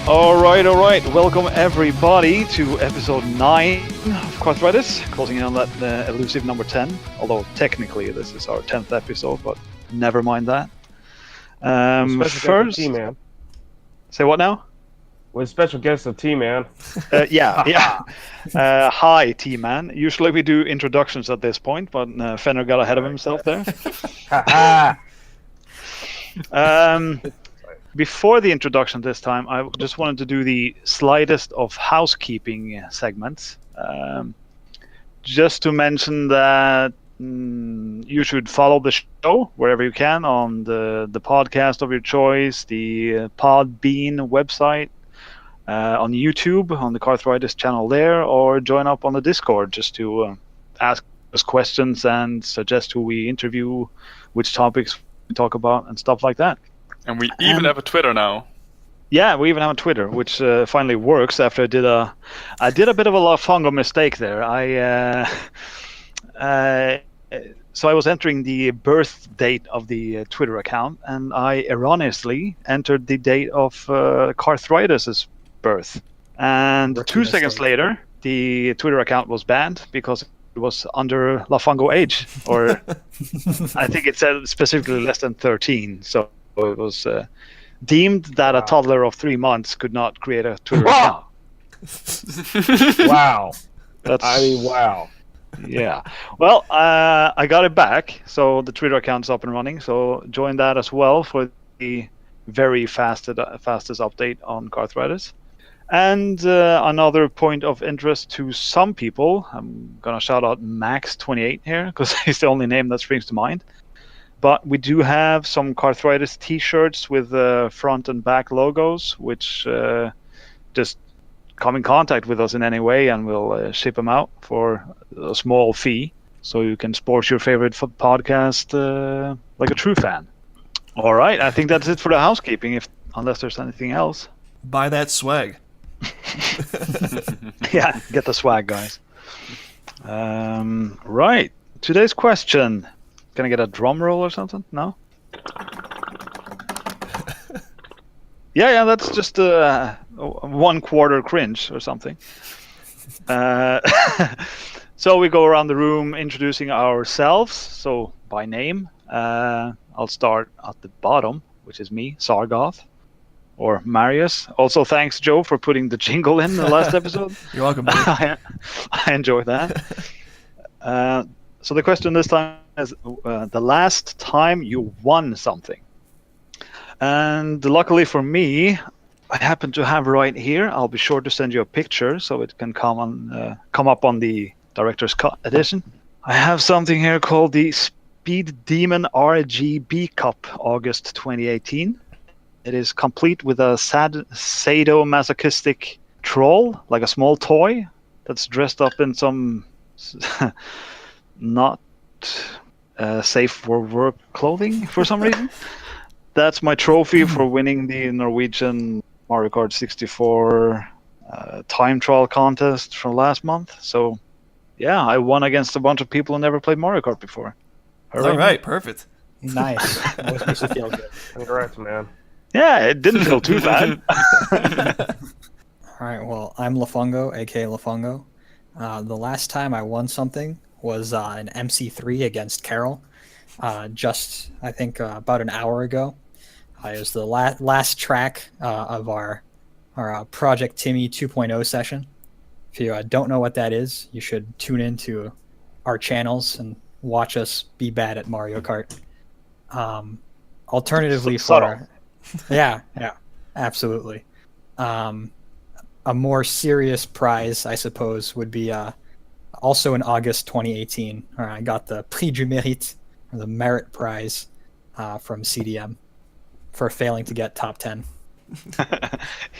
All right. Welcome everybody to episode 9 of Karthritis, closing in on that elusive number 10. Although technically this is our 10th episode, but never mind that. First, T-Man. Say what now? With special guest of T-Man. Yeah. Hi, T-Man. Usually we do introductions at this point, but Fenner got ahead of himself there. Before the introduction this time, I just wanted to do the slightest of housekeeping segments. Just to mention that you should follow the show wherever you can on the podcast of your choice, the Podbean website, on YouTube, on the Karthritis channel there, or join up on the Discord just to ask us questions and suggest who we interview, which topics we talk about, and stuff like that. And we even have a Twitter now. Yeah, we even have a Twitter, which finally works after I did a bit of a Lafungo mistake there. So I was entering the birth date of the Twitter account, and I erroneously entered the date of Karthritis' birth. And 2 seconds later, the Twitter account was banned because it was under Lafungo age, or I think it said specifically less than 13. So it was deemed that a toddler of 3 months could not create a Twitter account. Wow. Wow. Yeah. Well, I got it back, so the Twitter account's up and running. So join that as well for the very fastest update on Karthritis. And another point of interest to some people, I'm gonna shout out Max28 here because he's the only name that springs to mind. But we do have some Karthritis t-shirts with front and back logos, which just come in contact with us in any way, and we'll ship them out for a small fee, so you can sport your favorite podcast like a true fan. All right, I think that's it for the housekeeping, unless there's anything else. Buy that swag. Yeah, get the swag, guys. Right, today's question. Can I get a drum roll or something? No? Yeah, that's just 1 quarter cringe or something. So we go around the room introducing ourselves. So by name, I'll start at the bottom, which is me, Sargoth, or Marius. Also, thanks, Joe, for putting the jingle in the last episode. You're welcome. I enjoyed that. So the question this time is the last time you won something. And luckily for me, I happen to have right here. I'll be sure to send you a picture so it can come up on the Director's Cut edition. I have something here called the Speed Demon RGB Cup August 2018. It is complete with a sadomasochistic troll, like a small toy, that's dressed up in some not safe for work clothing for some reason. That's my trophy for winning the Norwegian Mario Kart 64 time trial contest from last month. So, yeah, I won against a bunch of people who never played Mario Kart before. All right, perfect. Nice. Always makes you feel good. Congrats, man. Yeah, it didn't feel too bad. All right, well, I'm Lafungo, aka Lafungo. The last time I won something was an MC3 against Karel. Just, I think, about an hour ago. It was the last track of our Project Timmy 2.0 session. If you don't know what that is, you should tune into our channels and watch us be bad at Mario Kart. Alternatively, yeah, absolutely. A more serious prize, I suppose, would be also in August 2018. I got the Prix du Mérite, or the Merit Prize, from CDM for failing to get top 10.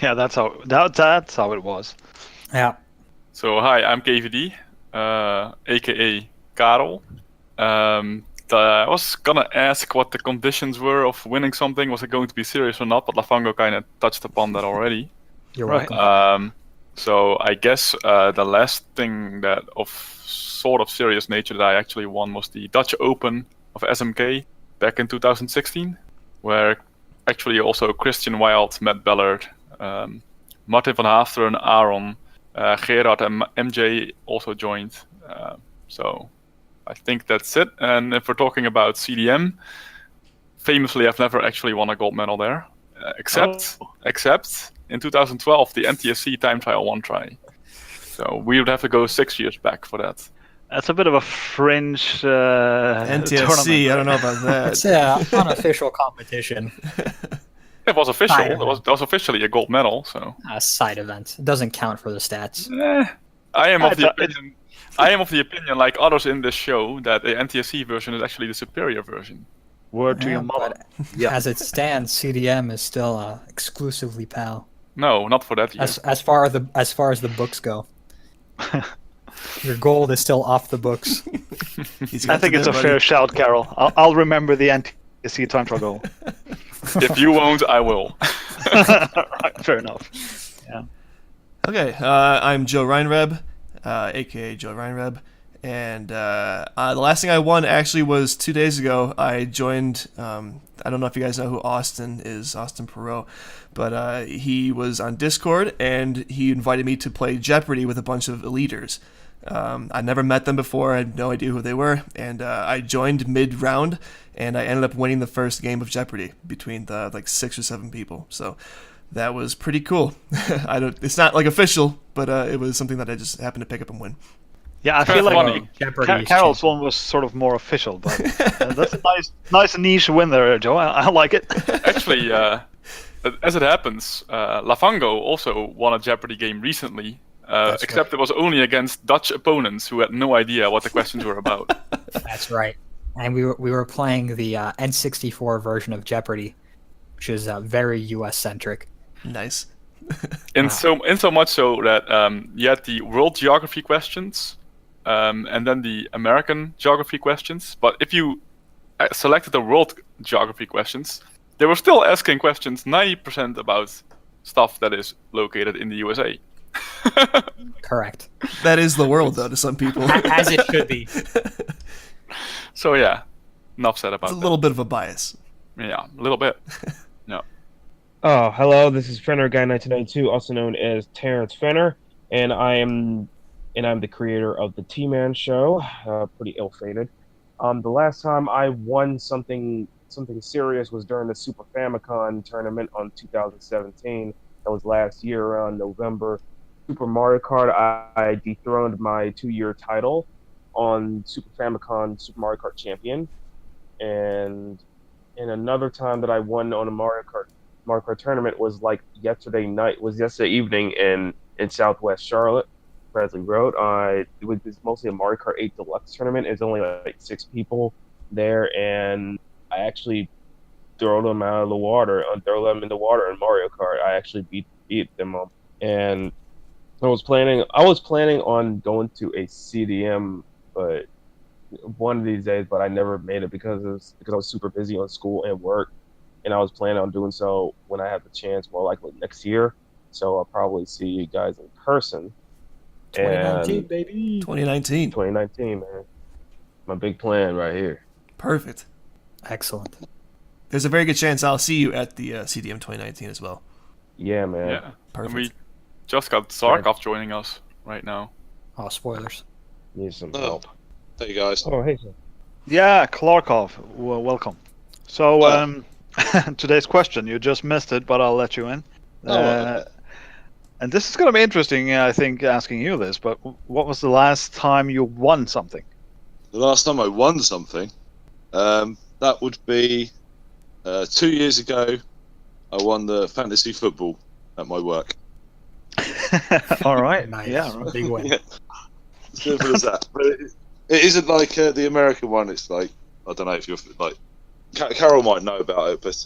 Yeah, that's how it was. Yeah. So hi, I'm KVD, aka Karel. I was gonna ask what the conditions were of winning something. Was it going to be serious or not? But Lafungo kind of touched upon that already. You're welcome. So I guess the last thing that of sort of serious nature that I actually won was the Dutch Open of SMK back in 2016, where actually also Christian Wild, Matt Ballard, Martin van Haasteren, Aaron, Gerard, and MJ also joined. So I think that's it. And if we're talking about CDM, famously, I've never actually won a gold medal there, except in 2012, the NTSC time trial one try. So we would have to go 6 years back for that. That's a bit of a fringe NTSC, I don't know about that. It's an unofficial competition. It was official. Side It was officially a gold medal. So A side event. It doesn't count for the stats. I am of the opinion. I am of the opinion, like others in this show, that the NTSC version is actually the superior version. Word to Yeah, your mother. but As it stands, CDM is still exclusively PAL. No, not for that year. As far as the books go. Your gold is still off the books. I think it's a fair shout, Karel. I'll remember the NTSC time trial goal. If you won't, I will. Right, fair enough. Yeah. Okay, I'm Joe Reinreb, aka Joe Reinreb, and the last thing I won actually was 2 days ago. I joined. I don't know if you guys know who Austin is, Austin Perot, but he was on Discord and he invited me to play Jeopardy with a bunch of eliters. I never met them before. I had no idea who they were, and I joined mid-round, and I ended up winning the first game of Jeopardy between the 6 or 7 people. So that was pretty cool. It's not like official, but it was something that I just happened to pick up and win. Yeah, I feel like Jeopardy Karel's one was sort of more official, but that's a nice niche win there, Joe. I like it. Actually, as it happens, Lafungo also won a Jeopardy game recently. Except it was only against Dutch opponents who had no idea what the questions were about. That's right. And we were playing the N64 version of Jeopardy, which is very US centric. Nice. In so much so that you had the world geography questions, and then the American geography questions. But if you selected the world geography questions, they were still asking questions 90% about stuff that is located in the USA. Correct. That is the world, though, to some people. As it should be. So yeah, enough said about It's a that. little bit of a bias. Yeah, a little bit. No. Oh, hello. This is Fennerguy 1992, also known as Terrence Fenner, and I'm the creator of the T-Man Show. Pretty ill-fated. The last time I won something serious was during the Super Famicom tournament on 2017. That was last year around November. Super Mario Kart, I dethroned my 2-year title on Super Famicom Super Mario Kart Champion. And another time that I won on a Mario Kart tournament was yesterday evening in Southwest Charlotte, Bradley Road. It was mostly a Mario Kart 8 Deluxe tournament. It's only 6 people there, and I actually throw them in the water in Mario Kart. I actually beat them up, and I was planning on going to a CDM, but one of these days, but I never made it because I was super busy on school and work, and I was planning on doing so when I have the chance, more likely next year. So I'll probably see you guys in person. 2019, baby. 2019. Man. My big plan right here. Perfect. Excellent. There's a very good chance I'll see you at the CDM 2019 as well. Yeah, man. Yeah. Perfect. And we just got Sargoth joining us right now. Oh, spoilers. Need some Oh, help. hey guys. Oh, hey, sir. Yeah, Klarkov, welcome. So, today's question, you just missed it, but I'll let you in. And this is going to be interesting, I think, asking you this, but what was the last time you won something? The last time I won something, that would be 2 years ago. I won the fantasy football at my work. All right. Nice. Yeah. Right. Big win. Yeah. Simple as that. But it isn't like the American one. It's like, I don't know if you're like, Karel might know about it, but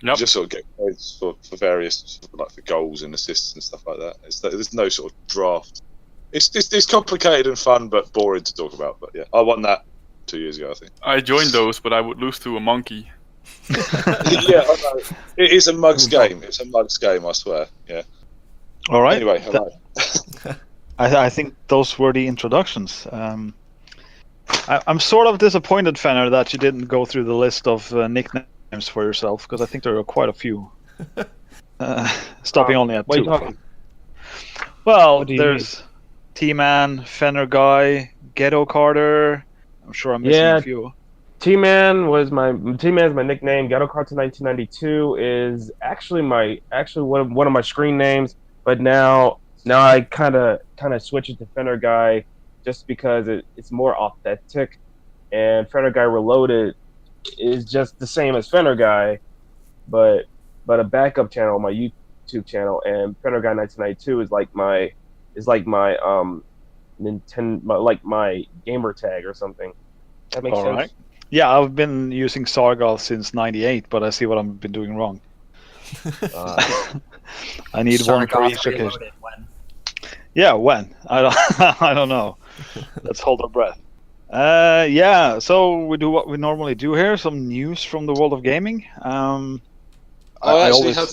you just sort of get points for various, for goals and assists and stuff like that. There's no sort of draft. It's complicated and fun, but boring to talk about. But yeah, I won that 2 years ago, I think. I joined those, but I would lose to a monkey. Yeah, I know. It is a mug's game. It's a mug's game, I swear. Yeah. All right. Anyway, hello. I think those were the introductions. I'm sort of disappointed, Fenner, that you didn't go through the list of nicknames for yourself, because I think there are quite a few. Stopping only at what are 2. you talking? Well, What do you there's T-Man, Fennerguy, GhettoKarter. I'm sure I'm missing Yeah. a few. T-Man is my nickname. GhettoKarter 1992 is actually one of my screen names, but now I kind of switch it to Fennerguy just because it's more authentic, and Fennerguy Reloaded is just the same as Fennerguy, but a backup channel on my YouTube channel, and Fennerguy 1992 is like my Nintendo, my gamer tag or something. That makes All sense. right. Yeah, I've been using Sargoth since '98, but I see what I've been doing wrong. I need one for each occasion. Reloaded when? Yeah, when? I don't, I don't know. Let's hold our breath. Yeah, so we do what we normally do here. Some news from the world of gaming. I actually have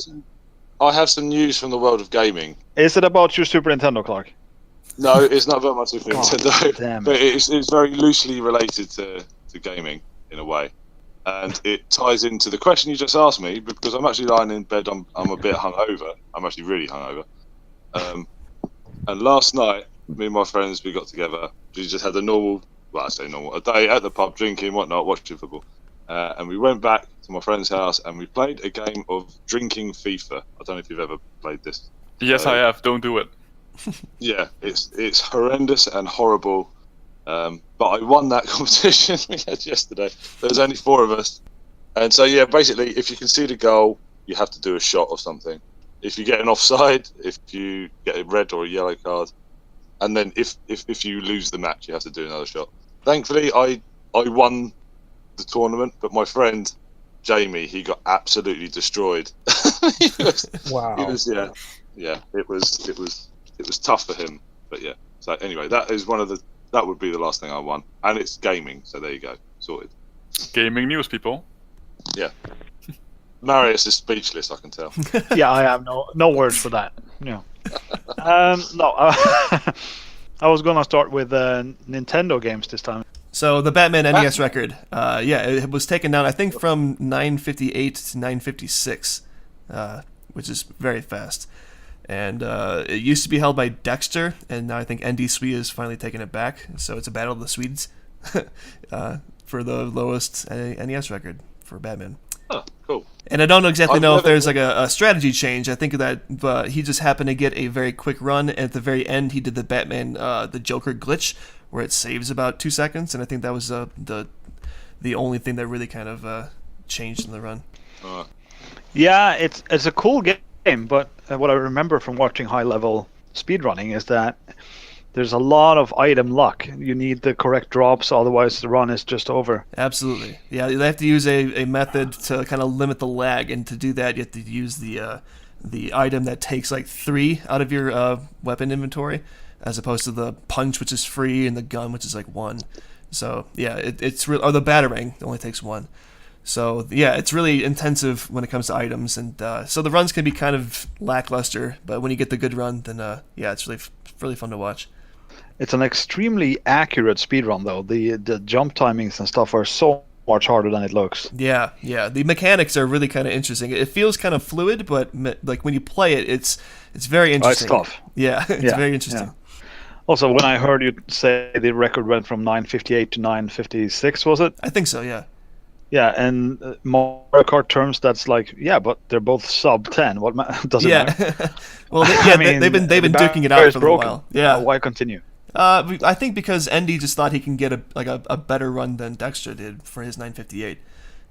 some news from the world of gaming. Is it about your Super Nintendo, Clark? No, it's not about my Super Nintendo, damn it. but it's very loosely related to gaming in a way, and it ties into the question you just asked me because I'm actually lying in bed. I'm a bit hungover. I'm actually really hungover. And last night, me and my friends, we got together. We just had a day at the pub, drinking, whatnot, watching football. And we went back to my friend's house and we played a game of drinking FIFA. I don't know if you've ever played this. Yes, I have. Don't do it. Yeah, it's horrendous and horrible. But I won that competition we had yesterday. There was only 4 of us. And so, yeah, basically, if you can see the goal, you have to do a shot of something. If you get an offside, if you get a red or a yellow card, and then if you lose the match, you have to do another shot. Thankfully, I won the tournament, but my friend Jamie, he got absolutely destroyed. Wow. It was tough for him, but yeah. So anyway, that would be the last thing I won, and it's gaming. So there you go, sorted. Gaming news, people. Yeah. Marius is speechless, I can tell. Yeah, I have no words for that. Yeah. No, I was gonna start with Nintendo games this time. So the Batman NES record, it was taken down, I think, from 958 to 956, which is very fast. And it used to be held by Dexter, and now I think ND Swede has finally taken it back. So it's a battle of the Swedes for the lowest NES record for Batman. Oh, cool. And I don't exactly know if there's like a strategy change. I think that he just happened to get a very quick run, and at the very end he did the Batman, the Joker glitch, where it saves about 2 seconds, and I think that was the only thing that really kind of changed in the run. Yeah, it's a cool game, but what I remember from watching high-level speedrunning is that there's a lot of item luck. You need the correct drops, otherwise the run is just over. Absolutely. Yeah, they have to use a method to kind of limit the lag, and to do that you have to use the item that takes like 3 out of your weapon inventory, as opposed to the punch, which is free, and the gun, which is like 1. So yeah, it's real. Or the batarang only takes 1. So yeah, it's really intensive when it comes to items, and so the runs can be kind of lackluster. But when you get the good run, then it's really fun to watch. It's an extremely accurate speedrun, though. The jump timings and stuff are so much harder than it looks. Yeah. The mechanics are really kind of interesting. It feels kind of fluid, but like when you play it, it's very interesting. It's tough. Yeah, it's very interesting. Yeah. Also, when I heard you say the record went from 958 to 956, was it? I think so, yeah. Yeah, and Mario Kart terms, that's like, but they're both sub 10. What does it matter? Well, they've been duking it out for a while. Yeah. Why continue? I think because Andy just thought he can get a better run than Dexter did for his 958.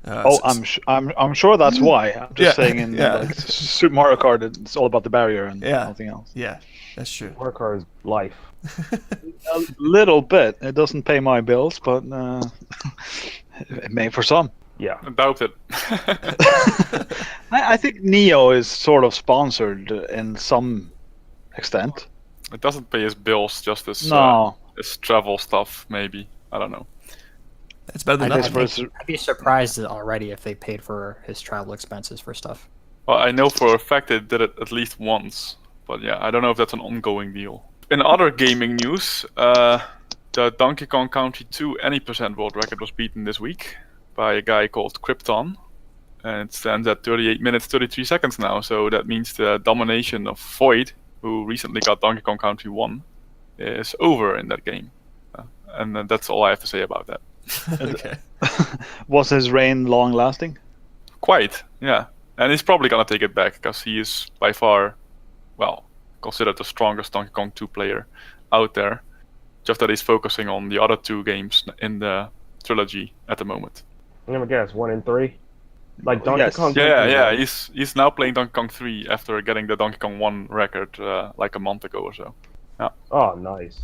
I'm sure that's why. I'm just saying like, Super Mario Kart, it's all about the barrier and nothing else. Yeah, that's true. Mario Kart is life. A little bit. It doesn't pay my bills, but it may for some. Yeah. I doubt it. I think Neo is sort of sponsored in some extent. It doesn't pay his bills, just his travel stuff, maybe. I don't know. It's better than nothing. I'd be surprised already if they paid for his travel expenses for stuff. Well, I know for a fact they did it at least once. But yeah, I don't know if that's an ongoing deal. In other gaming news, the Donkey Kong Country 2 any percent world record was beaten this week by a guy called Krypton. and it stands at 38 minutes 33 seconds now. So that means the domination of Void, who recently got Donkey Kong Country 1, is over in that game. And that's all I have to say about that. Okay. Was his reign long lasting? Quite, yeah. And he's probably gonna take it back because he is by far, well, considered the strongest Donkey Kong 2 player out there. Just that he's focusing on the other 2 games in the trilogy at the moment. I'm gonna guess 1 and 3. Like Donkey Yes. Kong. Yeah. He's now playing Donkey Kong 3 after getting the Donkey Kong 1 record like a month ago or so. Oh, nice.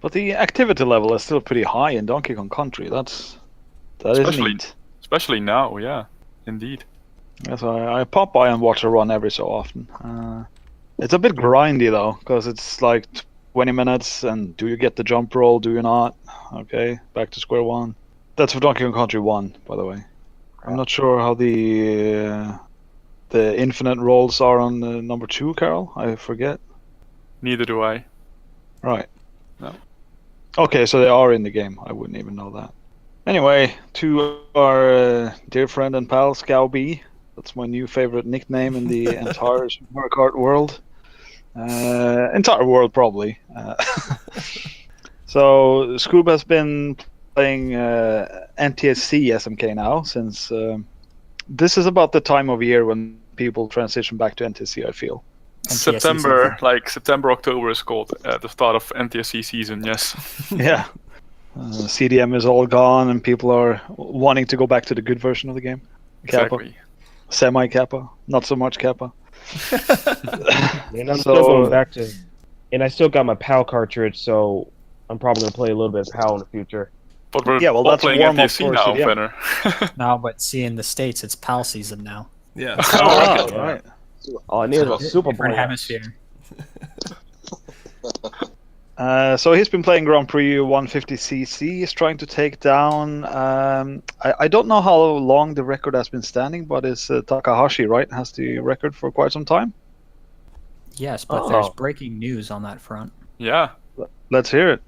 But the activity level is still pretty high in Donkey Kong Country. That is Especially- neat. Especially now, yeah, indeed. Yes, I pop by and watch a run every so often. It's a bit grindy though, because it's like 20 minutes, and do you get the jump roll? Do you not? Okay, back to square one. That's for Donkey Kong Country 1, by the way. I'm not sure how the infinite rolls are on number 2, Karel. I forget. Neither do I. Right. No. Okay, so they are in the game. I wouldn't even know that. Anyway, to our dear friend and pal, Scow B. That's my new favorite nickname in the entire Super Mario Kart world. Entire world, probably. So, Scoob has been playing NTSC SMK now since this is about the time of year when people transition back to NTSC, I feel. NTSC September, season. like September, October is called the start of NTSC season, yes. Yeah. CDM is all gone and people are wanting to go back to the good version of the game. Kappa. Exactly. Semi-Kappa. Not so much Kappa. And I'm So- still going back to, and I still got my PAL cartridge, so I'm probably gonna play a little bit of PAL in the future. But we're Yeah, well, all that's playing warm-up NTSC for now, CDM. Fenner. No, but see, in the States, it's PAL season now. Yeah. Oh, okay. right. Oh, I need a Super Different Bowl. hemisphere. So he's been playing Grand Prix 150cc. He's trying to take down. I don't know how long the record has been standing, but it's Takahashi, right? Has the record for quite some time. Yes, but there's Oh. breaking news on that front. Yeah. Let's hear it.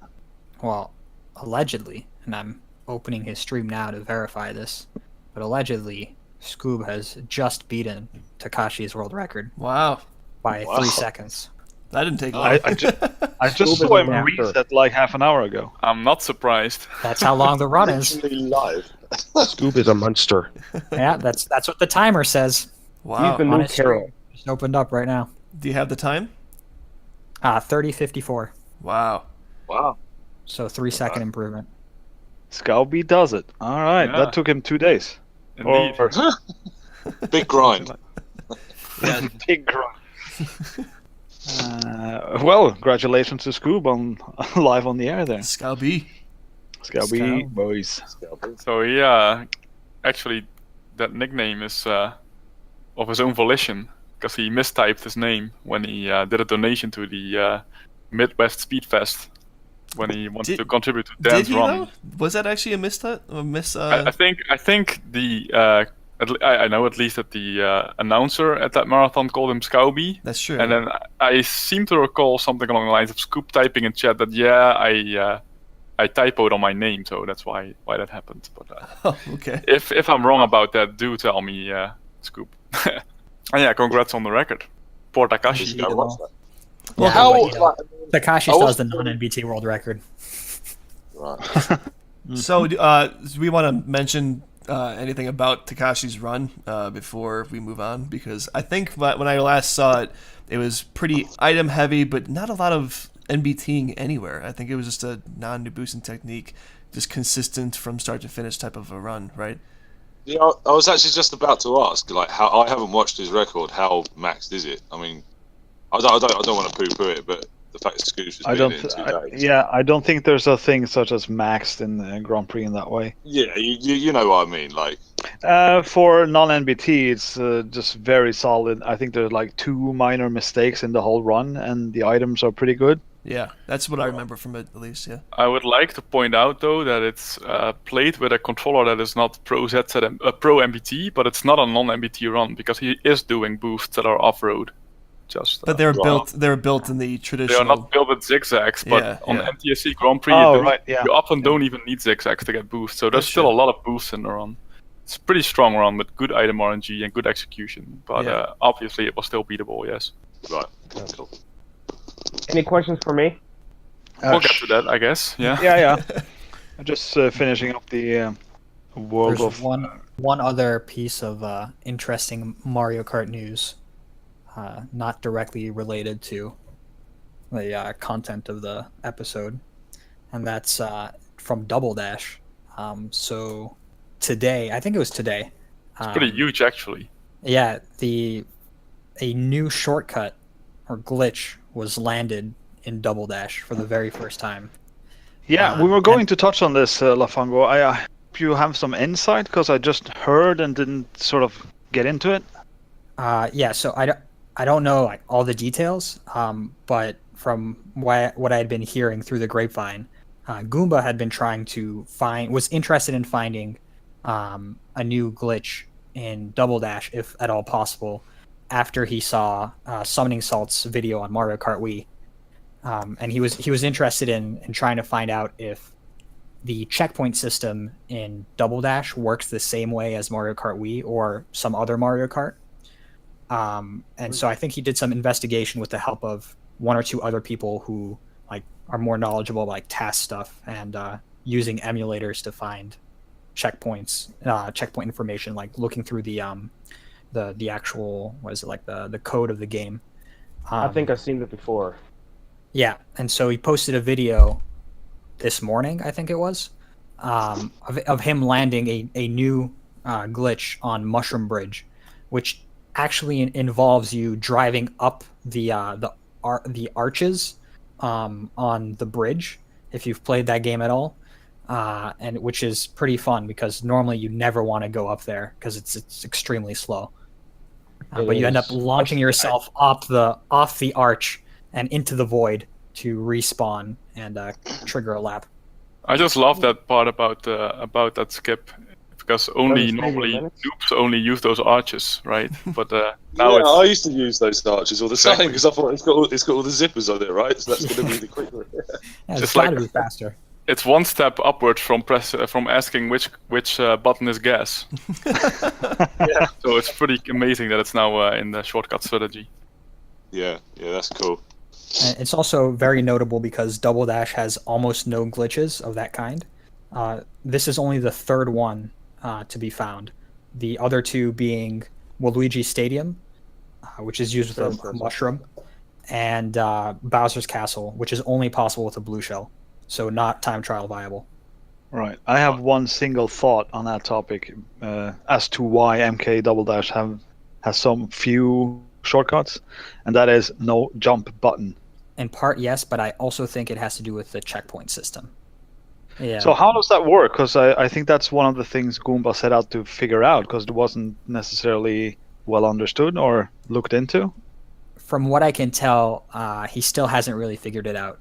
Well, allegedly, and I'm opening his stream now to verify this, but allegedly, Scoob has just beaten Takashi's world record Wow. by Wow. 3 seconds. That didn't take long. I just Scoob saw is him a master. reset like half an hour ago. I'm not surprised. That's how long the run is. Literally live. Scoob is a monster. Yeah, that's what the timer says. Wow. He's the On new his stream. Karel. Just opened up right now. Do you have the time? 30:54. Wow. Wow. So 3-second improvement. Scalby does it. All right, Yeah. that took him 2 days. Indeed. Or Big grind. yeah, big grind. Well, congratulations to Scoob on live on the air there. Scalby. Scalby Scow. boys. So yeah, actually, that nickname is of his own volition because he mistyped his name when he did a donation to the Midwest Speed Fest when he wanted Did- to contribute to Did Dan's he run. though? Was that actually a misstep? A miss? I think the I know at least that the announcer at that marathon called him Scouby. That's true. And then I seem to recall something along the lines of Scoop typing in chat that I typoed on my name, so that's why that happened. But Oh, okay. if I'm wrong about that, do tell me, Scoop. And yeah, congrats on the record. Poor Takashi. Go watch that. Well, How? but, you know, Like, Takashi I still was- has the non-NBT world record. right. So, do we want to mention anything about Takashi's run before we move on? Because I think when I last saw it, it was pretty item heavy, but not a lot of NBTing anywhere. I think it was just a non-Nubusan technique, just consistent from start to finish type of a run, right? Yeah, I was actually just about to ask, like, how I haven't watched his record. How maxed is it? I mean, I don't want to poo-poo it, but the fact Scoop's just I been don't. in 2 days. I don't think there's a thing such as maxed in the Grand Prix in that way. Yeah, you know what I mean, like. For non-NBT, it's just very solid. I think there's like 2 minor mistakes in the whole run, and the items are pretty good. Yeah, that's what I remember from it, at least, yeah. I would like to point out though that it's played with a controller that is not Pro ZZ, Pro MBT, but it's not a non-MBT run because he is doing boosts that are off-road. Just But they're Wow. built in the they traditional... are not built with zigzags, but Yeah, on yeah. NTSC Grand Prix, Oh, you right, yeah. you often don't even need zigzags to get boosts. So there's That's still true. a lot of boosts in the run. it's a pretty strong run with good item RNG and good execution. But obviously, it was still beatable. Yes. Right. Cool. Any questions for me? We'll get to that, I guess. Yeah. Yeah. I'm just finishing up the world There's of one other piece of interesting Mario Kart news, not directly related to the content of the episode, and that's from Double Dash. So today, I think it was today. It's pretty huge, actually. Yeah, a new shortcut or glitch was landed in Double Dash for the very first time. Yeah, we were going to touch on this, Lafungo. I hope you have some insight, because I just heard and didn't sort of get into it. Yeah, so I don't know like all the details, but from what I had been hearing through the grapevine, Goomba had been was interested in finding a new glitch in Double Dash, if at all possible, after he saw Summoning Salt's video on Mario Kart Wii. And he was interested in trying to find out if the checkpoint system in Double Dash works the same way as Mario Kart Wii or some other Mario Kart. And so I think he did some investigation with the help of one or two other people who like are more knowledgeable about like task stuff, and using emulators to find checkpoints, checkpoint information, like looking through the actual, what is it, like the code of the game. I think I've seen it before. Yeah, and so he posted a video this morning, I think it was, of him landing a new glitch on Mushroom Bridge, which actually involves you driving up the arches on the bridge, if you've played that game at all, and which is pretty fun because normally you never want to go up there because it's extremely slow. But you end up launching yourself off the arch and into the void to respawn and trigger a lap. I just love that part about that skip, because normally noobs only use those arches, right? But now I used to use those arches all the time because I thought it's got all the zippers on it, right? So that's going to be the quicker. It's got to be faster. It's one step upwards from asking which button is gas. Yeah. So it's pretty amazing that it's now in the shortcut strategy. Yeah, that's cool. And it's also very notable because Double Dash has almost no glitches of that kind. This is only the third one to be found. The other two being Waluigi Stadium, which is used with a mushroom, and Bowser's Castle, which is only possible with a blue shell, so not time trial viable. Right. I have one single thought on that topic as to why MK Double Dash has some few shortcuts, and that is no jump button. In part, yes, but I also think it has to do with the checkpoint system. Yeah. So how does that work? Because I think that's one of the things Goomba set out to figure out, because it wasn't necessarily well understood or looked into. From what I can tell, he still hasn't really figured it out.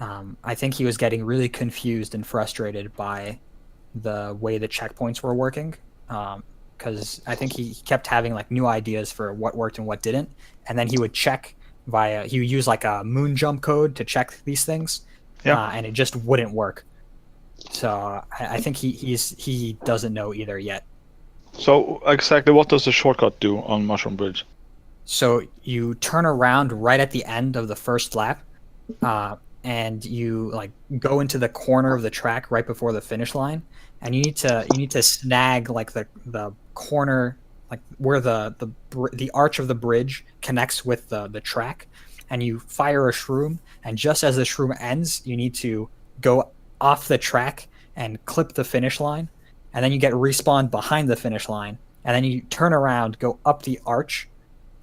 I think he was getting really confused and frustrated by the way the checkpoints were working, because I think he kept having like new ideas for what worked and what didn't, and then he would check he would use like a moon jump code to check these things, and it just wouldn't work. So I think he doesn't know either yet. So exactly what does the shortcut do on Mushroom Bridge? So you turn around right at the end of the first lap, and you like go into the corner of the track right before the finish line, and you need to snag like the corner, like where the arch of the bridge connects with the track, and you fire a shroom, and just as the shroom ends, you need to go off the track and clip the finish line, and then you get respawned behind the finish line, and then you turn around, go up the arch,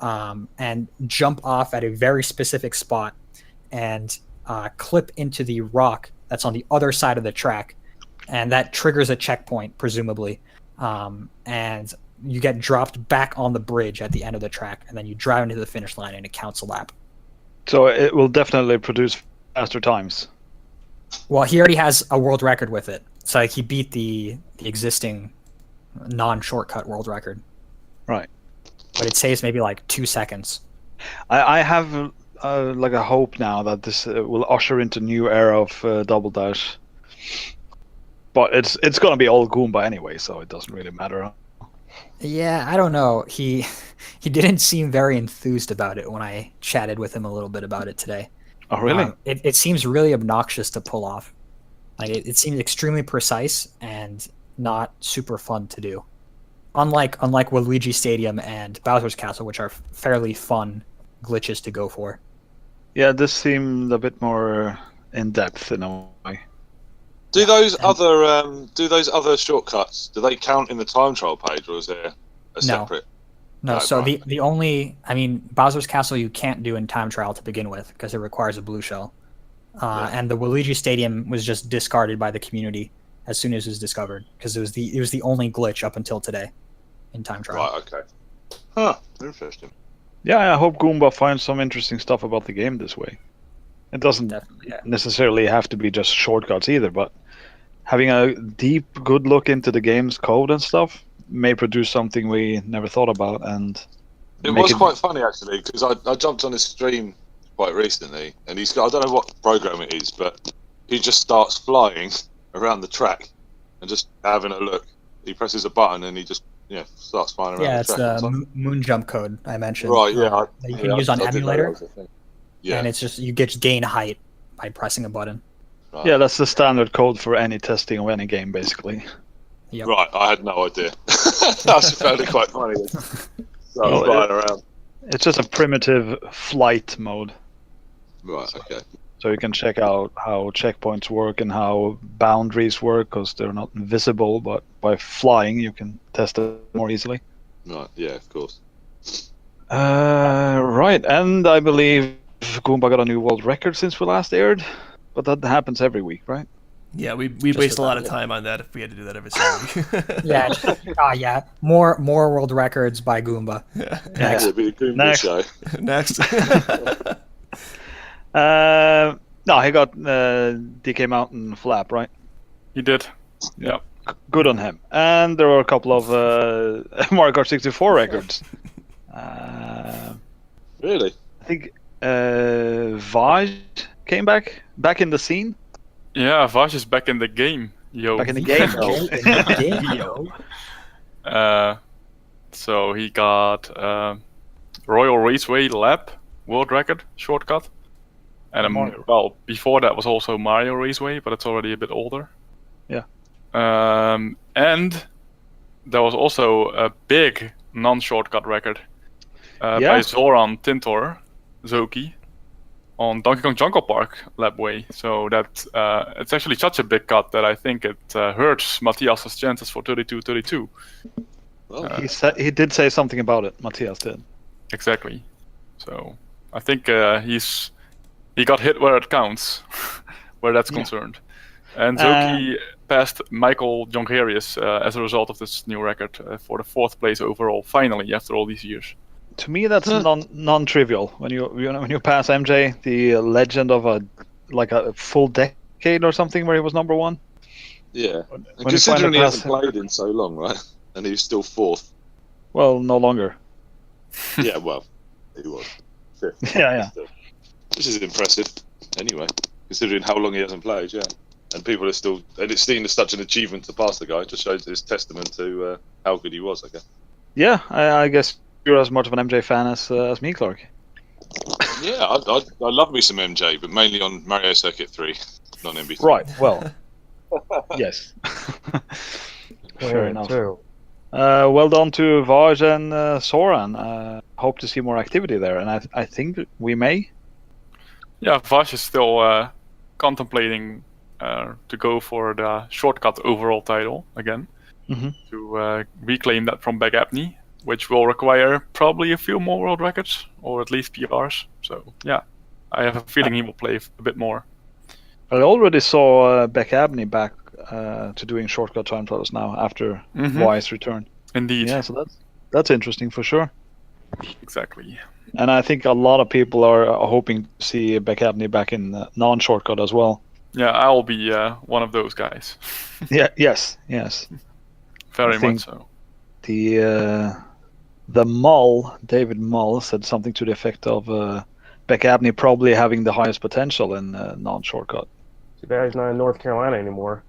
and jump off at a very specific spot, and clip into the rock that's on the other side of the track, and that triggers a checkpoint, presumably, and you get dropped back on the bridge at the end of the track, and then you drive into the finish line, and it counts a lap. So it will definitely produce faster times. Well, he already has a world record with it, so like, he beat the existing non-shortcut world record. Right. But it saves maybe like 2 seconds. I have like a hope now that this will usher into a new era of Double Dash. But it's gonna be all Goomba anyway, so it doesn't really matter. Yeah, I don't know. He didn't seem very enthused about it when I chatted with him a little bit about it today. Oh, really? It seems really obnoxious to pull off. Like it seems extremely precise and not super fun to do. Unlike Waluigi Stadium and Bowser's Castle, which are fairly fun glitches to go for. Yeah, this seemed a bit more in depth in a way. Do those other shortcuts, do they count in the time trial page, or is there a separate? No, No, so right. the only, I mean, Bowser's Castle you can't do in time trial to begin with because it requires a blue shell. And the Waluigi Stadium was just discarded by the community as soon as it was discovered because it was the only glitch up until today in time trial. Right, okay. Huh, interesting. Yeah, I hope Goomba finds some interesting stuff about the game this way. It doesn't Definitely, yeah. necessarily have to be just shortcuts either, but having a deep, good look into the game's code and stuff may produce something we never thought about. And It was quite funny actually, because I jumped on his stream quite recently, and he's got, I don't know what program it is, but he just starts flying around the track and just having a look. He presses a button and he just starts flying around Yeah, the it's track. the moon jump code I mentioned. Right, yeah. That you can use on I didn't know emulator, that was a thing. Yeah, and it's just you get gain height by pressing a button. right. yeah, that's the standard code for any testing of any game, basically. Yep. Right, I had no idea. I just found it quite funny. So Well, flying around. It's just a primitive flight mode, Right, okay. so you can check out how checkpoints work and how boundaries work, because they're not visible, but by flying you can test it more easily. Right, yeah, of course. Right, and I believe Goomba got a new world record since we last aired, but that happens every week, right? Yeah, we waste a lot of about time on that if we had to do that every single week. Yeah, yeah. More world records by Goomba. Yeah. Yeah, it'd be a Goomba Next. show. Next. No, he got DK Mountain Flap, right? He did. Yeah. Good on him. And there were a couple of Mario Kart 64 records. Really? I think Vaj came back in the scene. Yeah, Vash is back in the game. Yo. Back in the game. So he got Royal Raceway Lap world record shortcut. And well, before that was also Mario Raceway, but it's already a bit older. Yeah. And there was also a big non-shortcut record by Zoran Tintor Zoki on Donkey Kong Jungle Park Labway. So that it's actually such a big cut that I think it hurts Matthias's chances for 32-32. Well, He did say something about it. Matthias did. Exactly. So I think he got hit where it counts, where that's concerned. And Zoki passed Michael Jongerius as a result of this new record for the 4th place overall, finally, after all these years. To me, that's non-trivial. When you pass MJ, the legend of a full decade or something, where he was number 1. yeah. And When you considering he finally hasn't pass played in so long, right? And he's still 4th. Well, no longer. Yeah, well, he was 5th. Yeah. Which is impressive, anyway, considering how long he hasn't played, yeah. And people are still, and it's seen as such an achievement to pass the guy. It just shows his testament to how good he was, I guess. Yeah, I guess you're as much of an MJ fan as me, Clark. Yeah, I love me some MJ, but mainly on Mario Circuit 3, not MB3. Right. Well. Yes. Fair enough. Too. Well done to Vaj and Soran. Hope to see more activity there, and I think we may. Yeah, Vash is still contemplating to go for the shortcut overall title again, to reclaim that from Bagapney, which will require probably a few more world records, or at least PRs. So yeah, I have a feeling he will play a bit more. I already saw Beck Abney back to doing shortcut time trials now after Y's return. Indeed. Yeah, so that's interesting for sure. Exactly. And I think a lot of people are hoping to see Beck Abney back in non-shortcut as well. Yeah, I'll be one of those guys. Yeah. Yes. Very I think much so. The Mull, David Mull, said something to the effect of Beck Abney probably having the highest potential in non-shortcut. Too bad he's not in North Carolina anymore.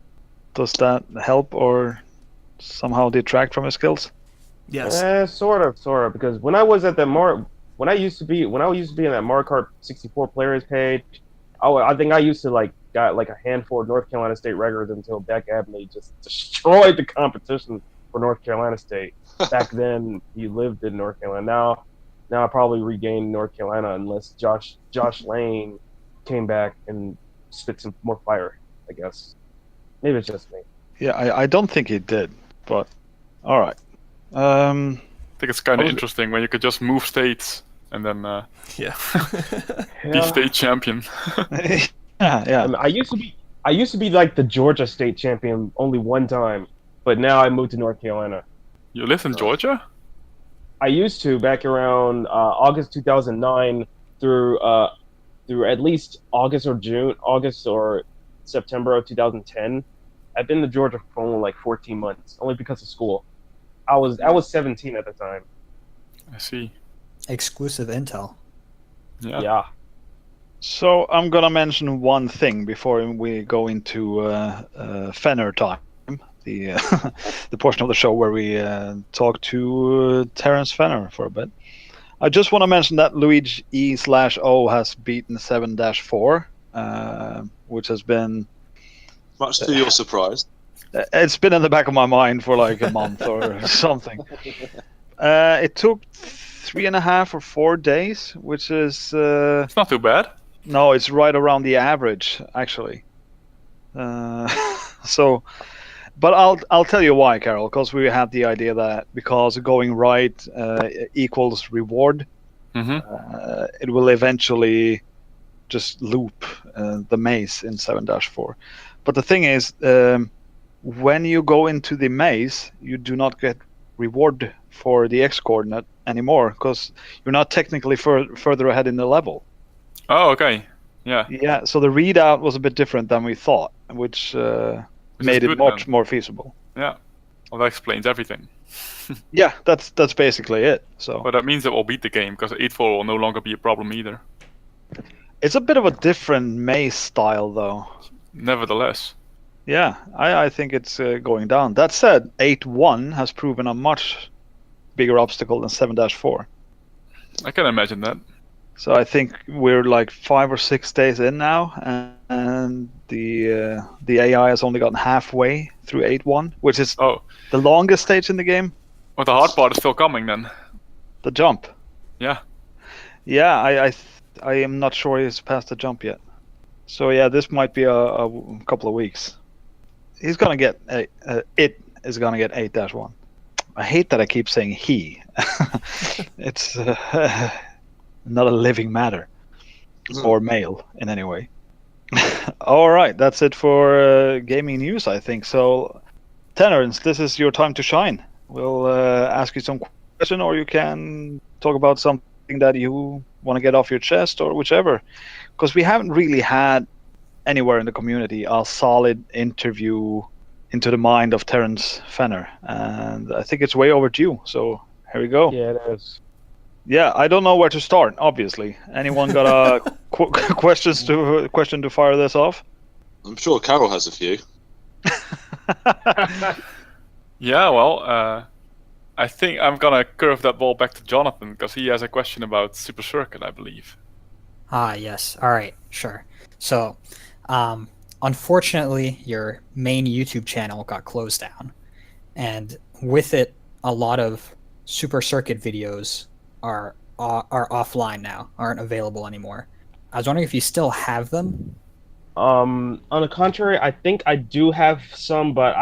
Does that help or somehow detract from his skills? Yes. Sort of. Because when I was at when I used to be in that Mario Kart 64 players page, I think I used to got like a handful of North Carolina State records until Beck Abney just destroyed the competition for North Carolina State. Back then, he lived in North Carolina. Now I probably regained North Carolina unless Josh Lane came back and spit some more fire. I guess maybe it's just me. Yeah, I don't think he did, but all right. I think it's kind of interesting when you could just move states and then Yeah. be state champion. Yeah. I mean, I used to be like the Georgia state champion only one time, but now I moved to North Carolina. You live in Georgia? I used to back around August 2009 through at least August or September of 2010. I've been to Georgia for only like 14 months, only because of school. I was 17 at the time. I see. Exclusive intel. Yeah. So I'm gonna mention one thing before we go into Fenner time, the the portion of the show where we talk to Terrence Fenner for a bit. I just want to mention that Luigi E/O has beaten 7-4, which has been Much to your surprise. It's been in the back of my mind for like a month or something. It took 3.5 or 4 days, which is It's not too bad. no, it's right around the average actually. So, but I'll tell you why, Karel, because we had the idea that because going right equals reward, it will eventually just loop the maze in 7-4. But the thing is, when you go into the maze, you do not get reward for the X coordinate anymore because you're not technically further ahead in the level. Oh, okay. Yeah. Yeah, so the readout was a bit different than we thought, which made it good, much then. more feasible. Yeah. Well, that explains everything. Yeah, that's basically it. So But that means that we'll beat the game because 8-4 will no longer be a problem either. it's a bit of a different maze style, though. Nevertheless. Yeah, I think it's going down. That said, 8-1 has proven a much bigger obstacle than 7-4. I can imagine that. So I think we're like 5 or 6 days in now, and the AI has only gotten halfway through 8-1, which is Oh, the longest stage in the game. well, the hard part is still coming then. The jump. Yeah. Yeah, I am not sure he's past the jump yet. So yeah, this might be a couple of weeks. He's gonna get it is gonna get 8-1. I hate that I keep saying he. It's not a living matter or male in any way. All right, that's it for gaming news, I think. So, Terrence, this is your time to shine. We'll ask you some question, or you can talk about something that you want to get off your chest, or whichever. Because we haven't really had anywhere in the community a solid interview into the mind of Terrence Fenner, and I think it's way overdue. So here we go. Yeah, it is. Yeah, I don't know where to start. Obviously, anyone got a question to fire this off? I'm sure Karel has a few. Yeah, well, I think I'm gonna curve that ball back to Jonathan because he has a question about Super Circuit, I believe. Ah, yes. All right, sure. So, unfortunately, your main YouTube channel got closed down, and with it, a lot of Super Circuit videos are offline now, aren't available anymore. I was wondering if you still have them. On the contrary, I think I do have some, but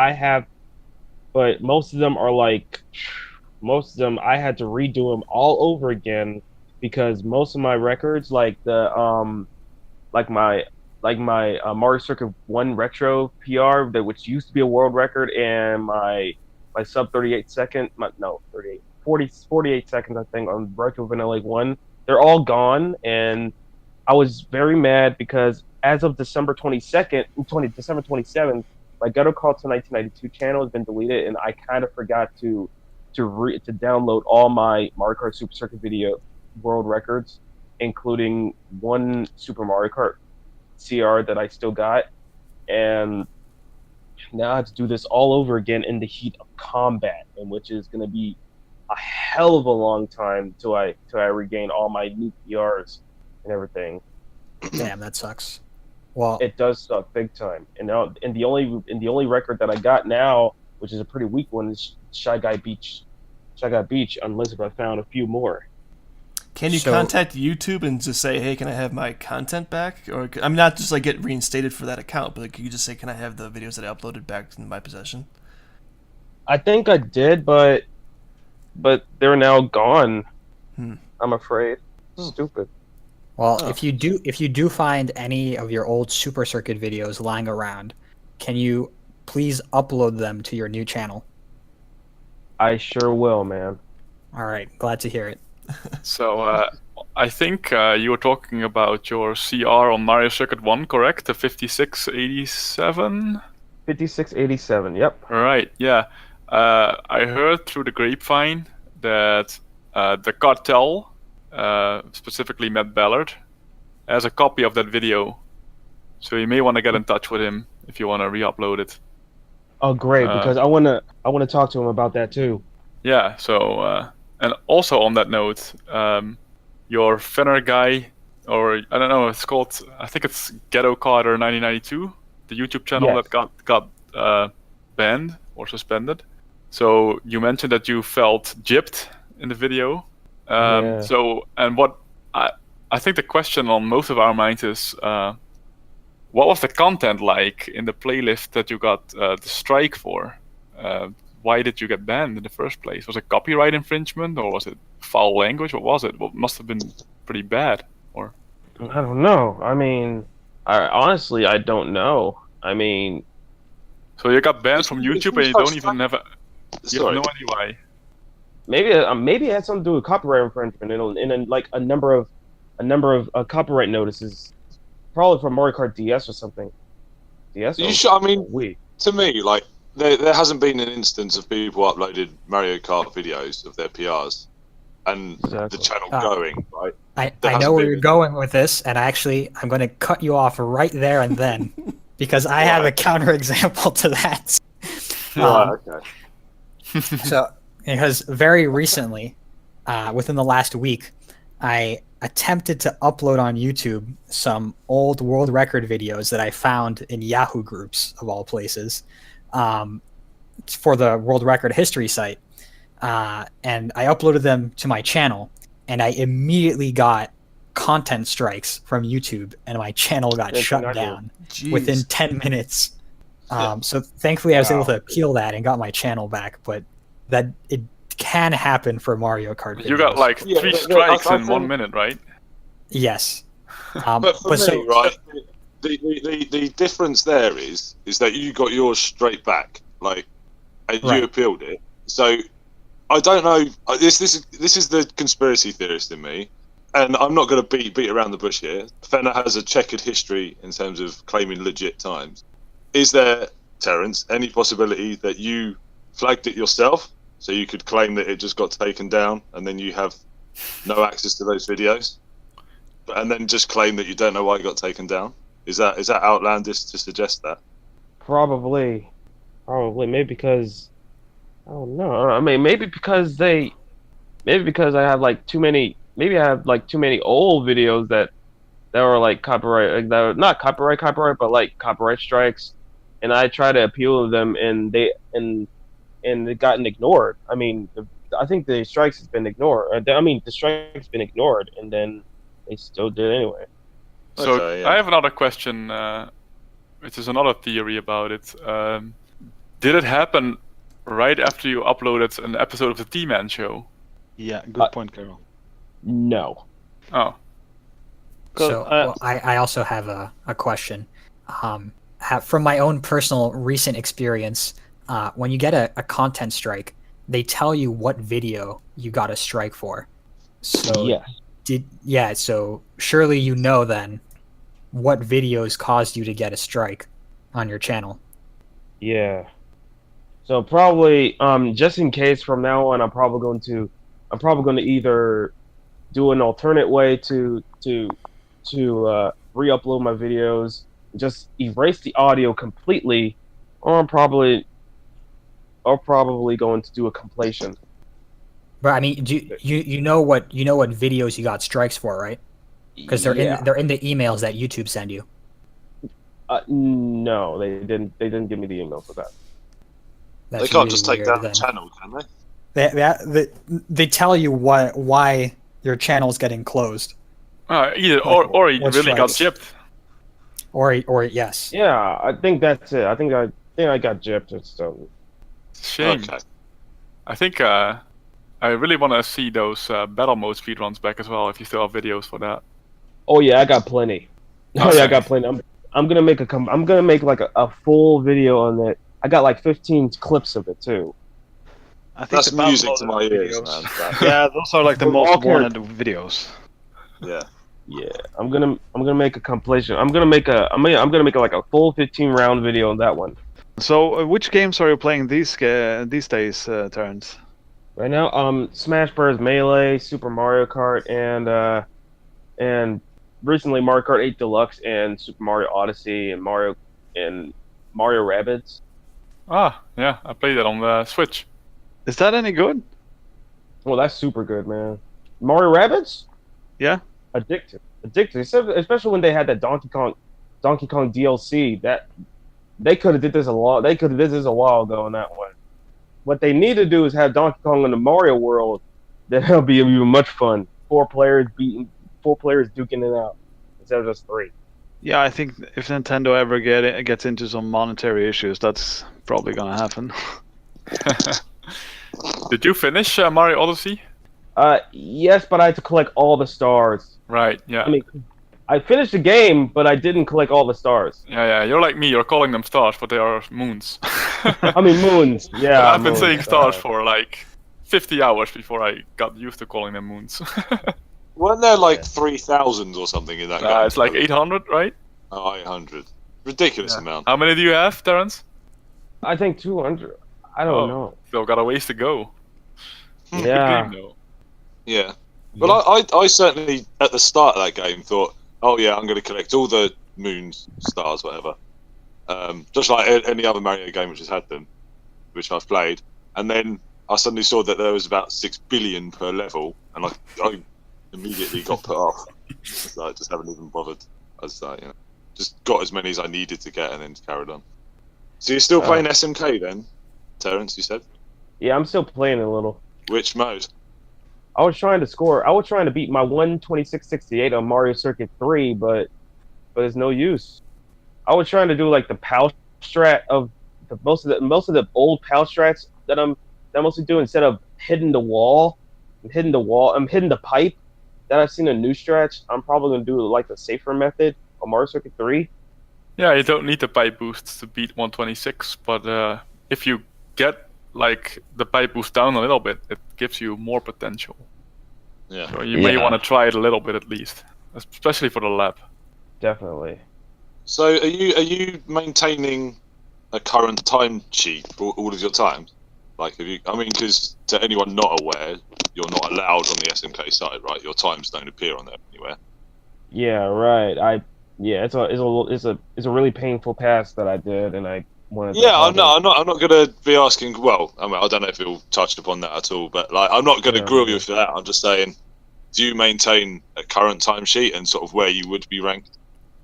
most of them I had to redo them all over again because most of my records, like my Mario Circuit 1 Retro PR, which used to be a world record, and my sub 48 seconds, I think, on Retro Vanilla 1, they're all gone, and I was very mad because as of December 27th, my GhettoKarter 1992 channel has been deleted, and I kind of forgot to download all my Mario Kart Super Circuit video world records, including one Super Mario Kart CR that I still got, and now I have to do this all over again in the heat of combat, in which is going to be a hell of a long time till I regain all my new PRs and everything. Damn, that sucks. Well, It does suck big time. And the only record that I got now, which is a pretty weak one, is Shy Guy Beach, unless if I found a few more. Can you contact YouTube and just say, hey, can I have my content back? Or I'm not just like get reinstated for that account, but like, can you just say, can I have the videos that I uploaded back in my possession? I think I did, but they're now gone. I'm afraid. Stupid. Well, if you do find any of your old Super Circuit videos lying around, can you please upload them to your new channel? I sure will, man. All right, glad to hear it. So I think you were talking about your CR on Mario Circuit 1, correct? The 5687? 5687, yep. Right, yeah. I heard through the grapevine that the cartel, specifically Matt Ballard, has a copy of that video. So you may want to get in touch with him if you want to re-upload it. Oh, great! Because I wanna talk to him about that too. Yeah. So and also on that note, your Fennerguy, or I don't know, it's called. I think it's GhettoKarter 1992, the YouTube channel that got banned or suspended. So you mentioned that you felt gypped in the video. So, and what I think the question on most of our minds is, what was the content like in the playlist that you got the strike for? Why did you get banned in the first place? Was it copyright infringement, or was it foul language? What was it? Well, it must have been pretty bad. Or I don't know. I mean, honestly, I don't know. I mean, so you got banned from YouTube, and you don't even have you have no idea why. Maybe it had something to do with copyright infringement, and like a number of copyright notices, probably from Mario Kart DS or something. DS. I mean, to me, like there hasn't been an instance of people uploaded Mario Kart videos of their PRs, and the channel going right. I know where you're going with this, and I'm going to cut you off right there and then, because I have a counterexample to that. Okay. So, because very recently, within the last week, I attempted to upload on YouTube some old world record videos that I found in Yahoo groups, of all places, for the world record history site. And I uploaded them to my channel, and I immediately got content strikes from YouTube, and my channel got shut down within 10 minutes. So thankfully I was able to appeal that and got my channel back, but that it can happen for Mario Kart videos. You got like 3 strikes in 1 minute, right? Yes. But for me, right, the difference there is that you got yours straight back, like, and you appealed it. So I don't know. This is the conspiracy theorist in me, and I'm not going to beat around the bush here. Fenner has a checkered history in terms of claiming legit times. Is there, Terrence, any possibility that you flagged it yourself, so you could claim that it just got taken down, and then you have no access to those videos, and then just claim that you don't know why it got taken down? Is that outlandish to suggest that? Probably, maybe because I don't know. I mean, maybe because I have like too many. Maybe I have like too many old videos that were like copyright, like, that were not copyright, but like copyright strikes, and I try to appeal to them, and it gotten ignored. I mean, I think the strikes has been ignored. The strike's been ignored, and then they still did anyway. So Okay, yeah. I have another question, which is another theory about it. Did it happen right after you uploaded an episode of the T-Man show? Yeah, good point, Karel. No. Oh. So I also have a question. From my own personal recent experience, when you get a content strike, they tell you what video you got a strike for. So so surely you know then what videos caused you to get a strike on your channel. Yeah. So probably just in case from now on, I'm probably going to either do an alternate way to re-upload my videos, just erase the audio completely, Or I'm probably going to do a compilation. But I mean, you know what videos you got strikes for, right? Because they're in the emails that YouTube send you. No, they didn't. They didn't give me the email for that. That's they can't really just take weird, down then. the channel, can they? They tell you why your channel's getting closed. Either or he what really got strikes? gypped. Or yes. Yeah, I think that's it. I think I got gypped or so. Shame. Okay. I think I really want to see those battle mode speedruns back as well. If you still have videos for that. Oh yeah, I got plenty. Oh yeah, I Okay. got plenty. I'm gonna make like a full video on it. I got like 15 clips of it too. I think That's the battle music mode to my ears, videos- man. That- Yeah, those are like the With all most wanted videos. yeah. Yeah, I'm gonna make a compilation. I'm gonna make like a full 15 round video on that one. So, which games are you playing these days, Terrence? Right now, Smash Bros. Melee, Super Mario Kart, and recently Mario Kart 8 Deluxe and Super Mario Odyssey and Mario Rabbids. Ah, yeah, I played that on the Switch. Is that any good? Well, that's super good, man. Mario Rabbids? Yeah. Addictive, especially when they had that Donkey Kong DLC. That they could have did this a while ago on that one. What they need to do is have Donkey Kong in the Mario world. That'll be even much fun. 4 players duking it out instead of just 3. Yeah, I think if Nintendo ever gets into some monetary issues, that's probably gonna happen. Did you finish Mario Odyssey? Yes, but I had to collect all the stars. Right. Yeah. I mean, I finished the game, but I didn't collect all the stars. Yeah. You're like me. You're calling them stars, but they are moons. I mean, moons. Yeah, I've been moons, saying stars for like 50 hours before I got used to calling them moons. Weren't there like 3,000 or something in that game? It's like 800, right? Oh, 800. Ridiculous amount. How many do you have, Terrence? I think 200. I don't know. Still got a ways to go. Good Yeah. game, though. Yeah. Well, I certainly, at the start of that game, thought, oh yeah, I'm going to collect all the moons, stars, whatever. Just like any other Mario game which has had them, which I've played. And then I suddenly saw that there was about 6 billion per level, and I immediately got put off. So I just haven't even bothered. I was like, just got as many as I needed to get and then carried on. So you're still playing SMK then, Terrence, you said? Yeah, I'm still playing a little. Which mode? I was trying to beat my 12668 on Mario Circuit 3, but it's no use. I was trying to do like the PAL strat of most of the old PAL strats that I'm mostly doing instead of hitting the wall. I'm hitting the pipe that I've seen in new strats. I'm probably gonna do like the safer method on Mario Circuit 3. Yeah, you don't need the pipe boosts to beat 126, but if you get like the pipe boost down a little bit, it gives you more potential. Yeah. So you may want to try it a little bit at least, especially for the lab. Definitely. So are you maintaining a current time sheet for all of your times? Like, because to anyone not aware, you're not allowed on the SMK side, right? Your times don't appear on there anywhere. Yeah, right. It's a really painful pass that I did, and I wanted. Yeah, I'm not gonna be asking. Well, I mean, I don't know if you'll touch upon that at all, but like, I'm not gonna grill you for that. I'm just saying, do you maintain a current timesheet and sort of where you would be ranked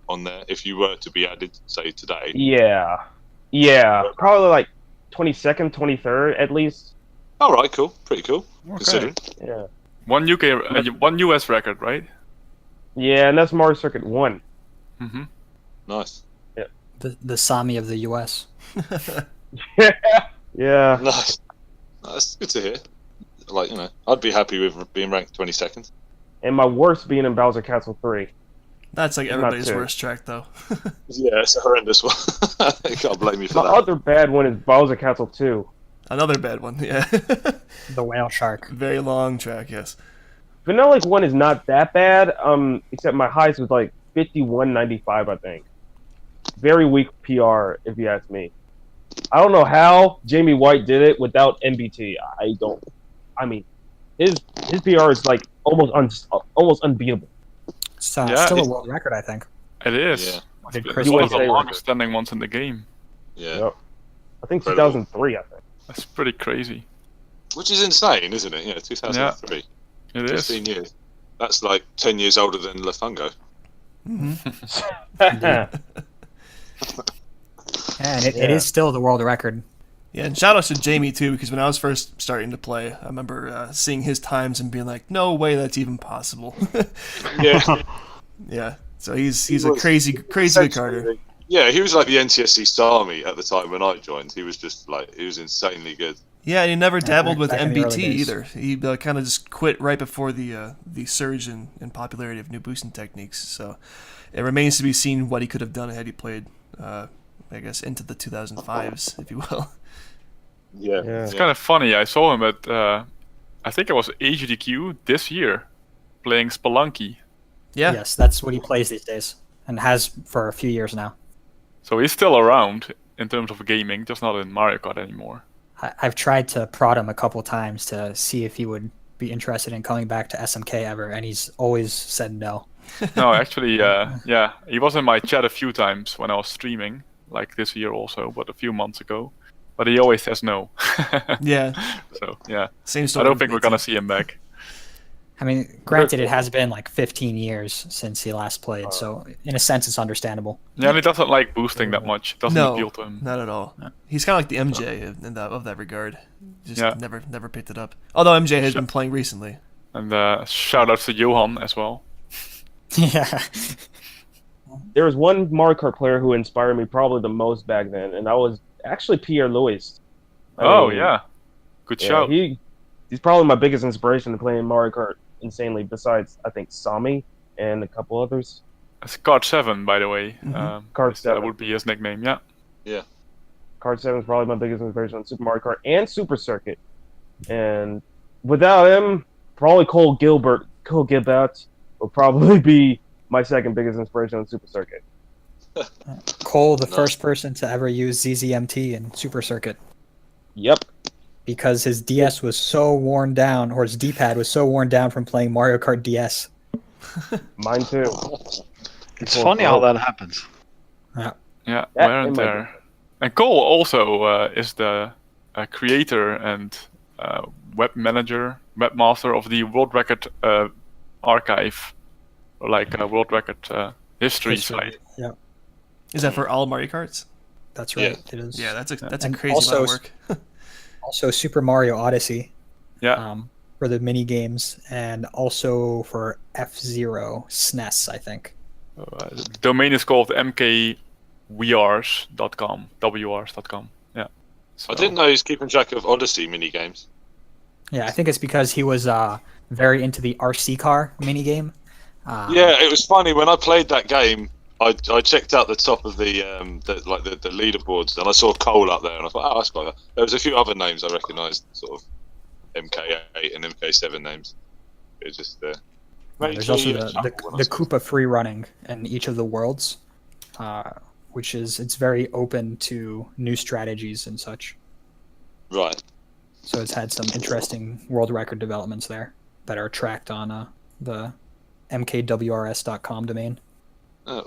on there if you were to be added, say today? Yeah, probably like 22nd, 23rd at least. All right, cool, pretty cool. Okay. Considering. Yeah. One US record, right? Yeah, and that's Mario Circuit 1. Mm-hmm. Nice. The Sami of the US. Yeah. Nice. That's good to hear. Like, I'd be happy with being ranked 22nd. And my worst being in Bowser Castle 3. That's like everybody's too. worst track, though. Yeah, it's a horrendous one. I can't blame you for My that. other bad one is Bowser Castle 2. Another bad one, yeah. The whale shark. Very long track, yes. Vanilla Lake 1 is not that bad, except my highest was like 51.95, I think. Very weak PR, if you ask me. I don't know how Jamie White did it without MBT. I mean, his PR is like almost unbeatable. Still a world record, I think. It is. Yeah. It's Chris one of the USA longest standing ones in the game. Yeah. Yep. I think Incredible. 2003. I think. That's pretty crazy. Which is insane, isn't it? Yeah, 2003. It is. 15 years. That's like 10 years older than Lafungo. And it is still the world record. Yeah, and shout out to Jamie too, because when I was first starting to play, I remember seeing his times and being like, "No way, that's even possible." Yeah. Yeah, so he's a crazy good karter. Yeah, he was like the NTSC Starmie at the time when I joined. He was just like, he was insanely good. Yeah, and he never dabbled with back in the early MBT days. either. He kind of just quit right before the surge in popularity of new boosting techniques. So it remains to be seen what he could have done had he played, I guess, into the 2005s, if you will. Yeah. It's kind of funny. I saw him at, I think it was AGDQ this year, playing Spelunky. Yeah. Yes, that's what he plays these days, and has for a few years now. So he's still around in terms of gaming, just not in Mario Kart anymore. I've tried to prod him a couple times to see if he would be interested in coming back to SMK ever, and he's always said no. No, actually, yeah, he was in my chat a few times when I was streaming, like this year also, but a few months ago. But he always says no. Yeah. So, yeah. Same I story. don't with think me we're going to too. see him back. I mean, granted, it has been like 15 years since he last played, so in a sense, it's understandable. Yeah, and he doesn't like boosting that much. It doesn't appeal to him. Not at all. No. He's kind of like the MJ of that regard. Just Yeah. never picked it up. Although MJ has been playing recently. And shout out to Johan as well. Yeah. There was one Mario Kart player who inspired me probably the most back then, and that was actually Pierre Louis. Yeah. Good shout. He's probably my biggest inspiration to playing Mario Kart insanely, besides, I think, Sami and a couple others. It's Kart 7, by the way. Kart 7. That would be his nickname, yeah. Kart 7 is probably my biggest inspiration on Super Mario Kart and Super Circuit. And without him, probably Cole Gilbert will probably be my second biggest inspiration on Super Circuit. Cole, the first person to ever use ZZMT in Super Circuit, Yep. because his DS was so worn down, or his D-pad was so worn down from playing Mario Kart DS. Mine too. It's funny how that happens. Yeah, That wear and in my tear. And Cole also is the creator and webmaster of the world record archive, or like world record history site. Yeah, Is that for all Mario Karts? that's right. It is. Yeah, that's a And crazy also amount of work. Also, Super Mario Odyssey. Yeah. For the mini games, and also for F-Zero SNES, I think. The domain is called mkwrs.com. wrs.com. Yeah. So, I didn't know he was keeping track of Odyssey minigames. Yeah, I think it's because he was very into the RC car minigame. Yeah, it was funny when I played that game. I checked out the top of the leaderboards, and I saw Cole up there, and I thought, oh, that's quite. There was a few other names I recognised, sort of MK8 and MK7 names. It was just There's also the Koopa free running in each of the worlds, which is it's very open to new strategies and such. Right. So it's had some interesting world record developments there that are tracked on the mkwrs.com domain.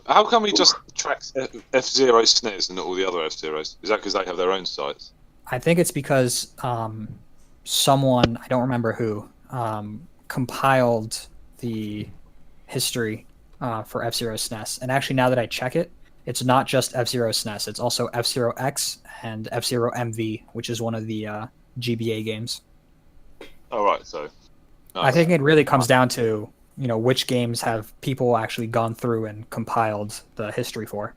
How come he just tracks F-Zero SNES and not all the other F-Zeros? Is that because they have their own sites? I think it's because someone, I don't remember who, compiled the history for F-Zero SNES. And actually, now that I check it, it's not just F-Zero SNES. It's also F-Zero X and F-Zero MV, which is one of the GBA games. Oh, right. So, I think it really comes down to, which games have people actually gone through and compiled the history for.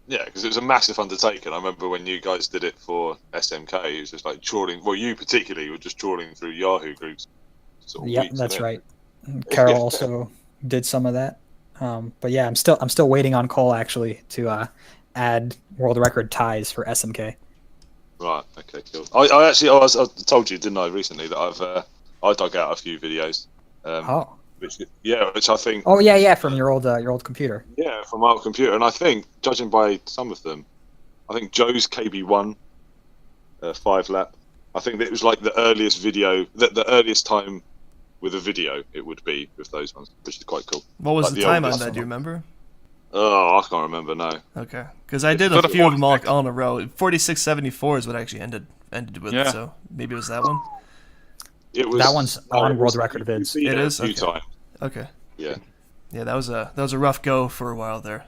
Yeah, because it was a massive undertaking. I remember when you guys did it for SMK, it was just like trawling. Well, you particularly were just trawling through Yahoo groups. Yeah, that's right. Karel also did some of that. But yeah, I'm still waiting on Cole actually to add world record ties for SMK. Right. Okay. Cool. I told you, didn't I, recently that I dug out a few videos. Which I think. Oh yeah, from your old computer. Yeah, from my old computer, and I think, judging by some of them, I think Joe's KB1 5 lap. I think it was like the earliest video, the earliest time with a video it would be with those ones, which is quite cool. What was Like the time on oldest that? one. Do you remember? Oh, I can't remember. No. Okay, because I did So a the few of them all 46. in a row. 4674 is what I actually ended with. Yeah. So maybe it was that one. It was That one's on it World was- Record you've Vids. been It there is? a few Okay. times. Okay. Yeah. Yeah, that was a rough go for a while there.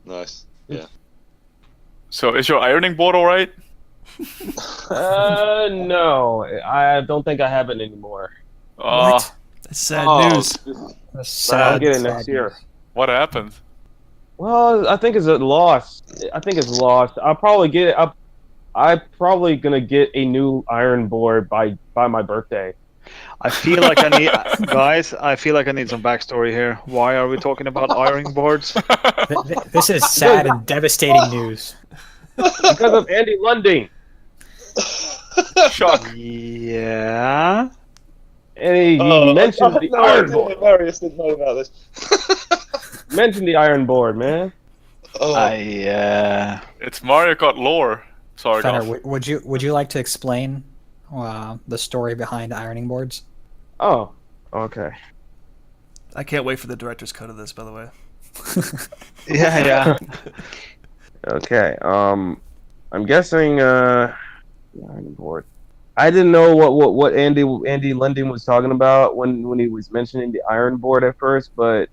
Nice. Yeah. So is your ironing board all right? No, I don't think I have it anymore. Oh, That's sad Oh, news. I'll get it next year. what happened? Well, I think it's a loss. I think it's lost. I'll probably get it. I'm probably gonna get a new iron board by my birthday. I feel like I need, guys. I feel like I need some backstory here. Why are we talking about ironing boards? This is sad and devastating news. Because of Andy Lunding. Shock. Yeah. And he mentioned the iron board. Marius didn't know about this. Mentioned the iron board, man. Oh, It's Mario Kart lore. Sorry, Fenner, Duff. would you like to explain the story behind ironing boards? Oh, okay. I can't wait for the director's cut of this, by the way. Yeah. Okay. I'm guessing the iron board. I didn't know what Andy Lunding was talking about when he was mentioning the iron board at first, but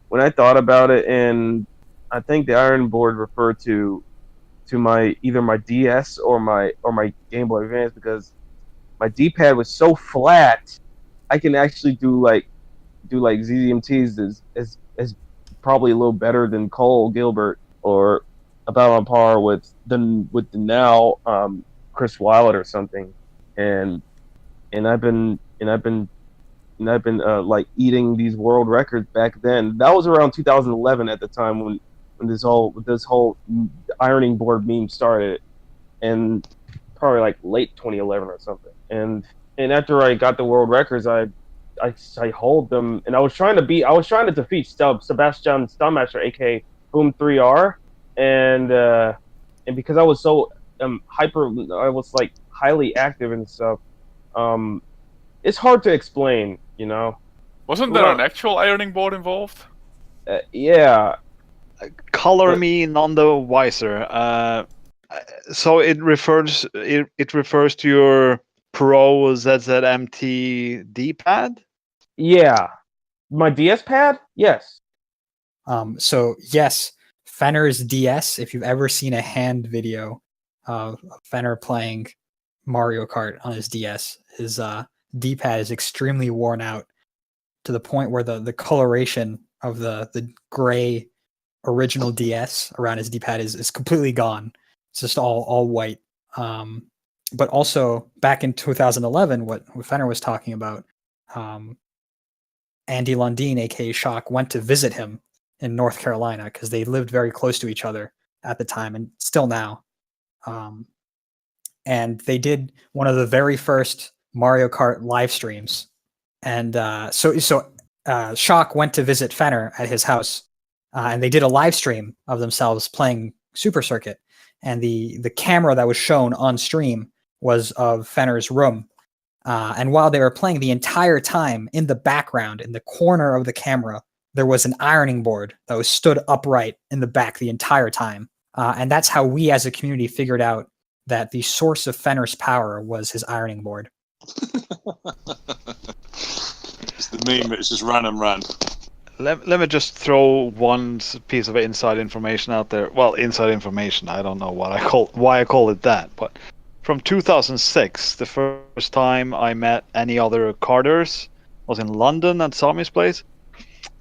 when I thought about it, and I think the iron board referred to my either my DS or my Game Boy Advance, because my D-pad was so flat, I can actually do like ZZMTs is probably a little better than Cole Gilbert, or about on par with the now Chris Wilde or something, and I've been like eating these world records back then. That was around 2011 at the time when this whole ironing board meme started, and probably like late 2011 or something. And after I got the world records, I hold them, and I was trying to defeat Sebastian Stumpmaster, aka Boom 3R, and because I was so I was like highly active and stuff. It's hard to explain, you know. Wasn't there an actual ironing board involved? Yeah. Color me none the wiser. So it refers to your Pro ZZMT D-pad. Yeah. My DS pad? Yes. So yes, Fenner's DS. If you've ever seen a hand video of Fenner playing Mario Kart on his DS, his D-pad is extremely worn out to the point where the coloration of the gray original DS around his D-pad is completely gone. It's just all white. But also back in 2011, what Fenner was talking about, Andy Lundin, aka Shock, went to visit him in North Carolina because they lived very close to each other at the time and still now. And they did one of the very first Mario Kart live streams. And so Shock went to visit Fenner at his house, and they did a live stream of themselves playing Super Circuit. And the camera that was shown on stream was of Fenner's room. And while they were playing, the entire time in the background, in the corner of the camera, there was an ironing board that was stood upright in the back the entire time. And that's how we as a community figured out that the source of Fenner's power was his ironing board. It's the meme. It's just run and run. Let me just throw one piece of inside information out there. Well, inside information. I don't know why I call it that, but from 2006, the first time I met any other karters was in London at Sami's place,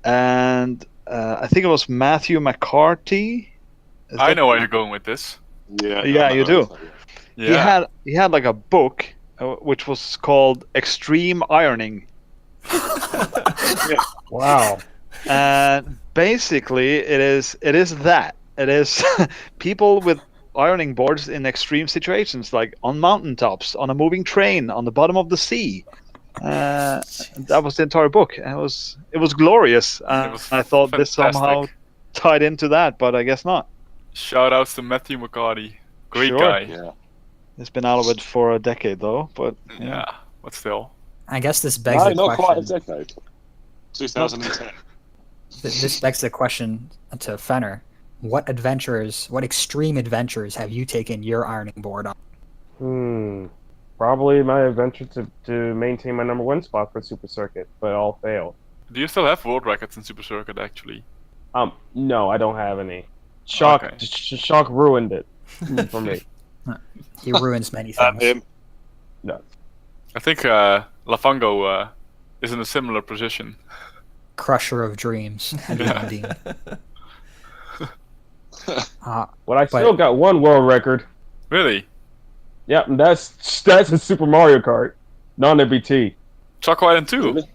and I think it was Matthew McCarthy. I know where you're going with this. Yeah. Yeah, you do. Yeah. He had like a book which was called Extreme Ironing. Wow. And basically, it is that. It is people with ironing boards in extreme situations, like on mountaintops, on a moving train, on the bottom of the sea. That was the entire book. And it was glorious. was I thought this somehow fantastic. tied into that, but I guess not. Shout outs to Matthew McCarty. Great Sure. guy. Yeah. It's been out of it for a decade, though. But Yeah, but still. I guess this begs No, the not quite a question. decade. 2010. This begs the question to Fenner: what extreme adventures have you taken your ironing board on? Probably my adventure to maintain my #1 spot for Super Circuit, but all failed. Do you still have world records in Super Circuit, actually? No, I don't have any. Shock ruined it for me. He ruins many things. Him. No. I think Lafungo is in a similar position. Crusher of dreams. Yeah. But I still got one world record. Really? Yep, and that's a Super Mario Kart, non-MBT. Choco Island 2? Really?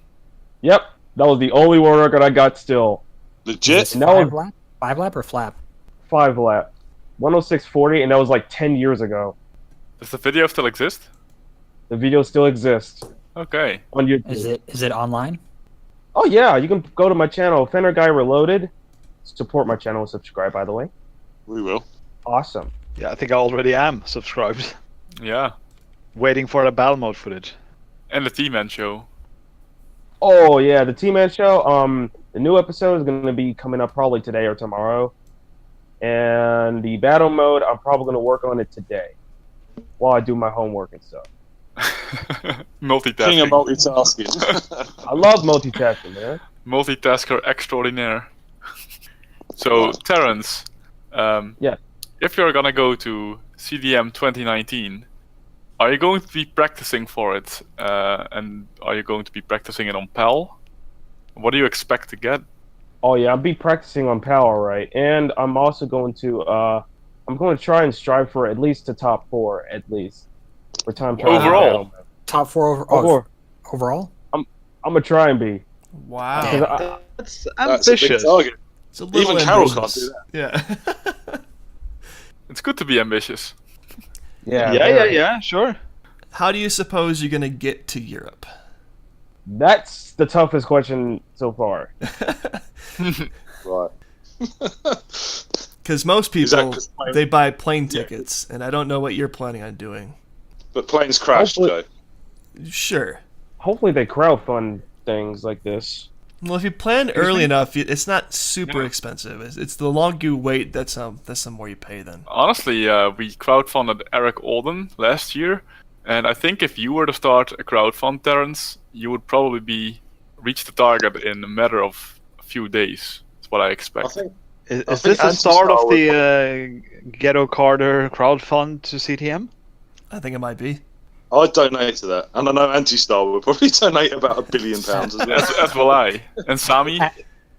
Yep, that was the only world record I got still. Legit? No. 5-lap or flap? 5-lap. 106.40, and that was like 10 years ago. Does the video still exist? The video still exists Okay. on YouTube. Is it online? Oh yeah, you can go to my channel, Fennerguy Reloaded. Support my channel and subscribe, by the way. We will. Awesome. Yeah, I think I already am subscribed. Yeah. Waiting for the battle mode footage. And the T-Man show. Oh yeah, the T-Man show. The new episode is going to be coming up probably today or tomorrow, and the battle mode I'm probably going to work on it today, while I do my homework and stuff. Multitasking. King of multitasking. I love multitasking, man. Multitasker extraordinaire. So, Terrence, Yeah. if you're gonna go to CDM 2019, are you going to be practicing for it? And are you going to be practicing it on PAL? What do you expect to get? Oh yeah, I'll be practicing on power, right? And I'm also going to try and strive for at least the top 4 at least for time trial. Overall? Top 4 overall? I'm gonna try and be. Wow. That's That's a big ambitious. target. It's a little Even Karel ambitious. can't do that. Yeah. It's good to be ambitious. Yeah, sure. How do you suppose you're gonna get to Europe? That's the toughest question so far. Right. Because most Is that people 'cause they buy plane tickets, and I don't know what you're planning on doing. But planes crashed, Hopefully- Joe. Sure. Hopefully they crowdfund things like this. Well, if you plan early enough, it's not super expensive. It's the longer you wait, that's the more you pay then. Honestly, we crowdfunded Eric Alden last year, and I think if you were to start a crowdfund, Terrence, you would probably reach the target in a matter of a few days. That's what I expect. I think Is think this the start of Anti-Star the GhettoKarter crowdfund to CTM? I think it might be. I'd donate to that, and I know Anti-Star would probably donate about £1 billion as well. As will I. And Sami?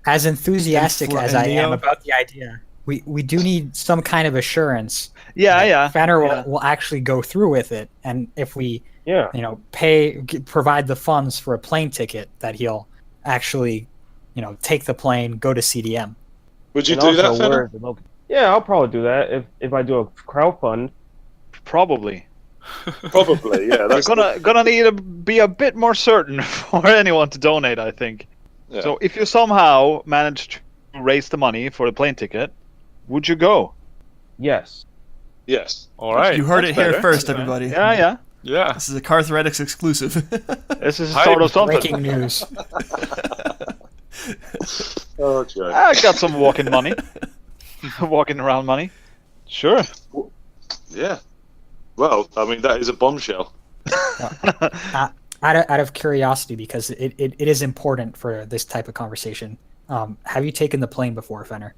As enthusiastic And as I am Neo? about the idea, we do need some kind of assurance. Yeah. Fenner will actually go through with it, and if we Yeah. provide the funds for a plane ticket, that he'll actually take the plane, go to CDM. Would you And do also, that, Fenner? where is the local- Yeah, I'll probably do that if I do a crowdfund. Probably. Probably, yeah. That's Gonna need to be a bit more certain for anyone to donate, I think. yeah. So if you somehow manage to raise the money for the plane ticket, would you go? Yes. Yes. All right. You heard it That's here better. first, everybody. Yeah. Yeah. This is a Karthritis exclusive. This is the Hi. start of something. Breaking news. Oh, Joe. I got some walking money. Walking around money. Sure. Yeah. Well, I mean, that is a bombshell. Out of curiosity, because it is important for this type of conversation. Have you taken the plane before, Fenner?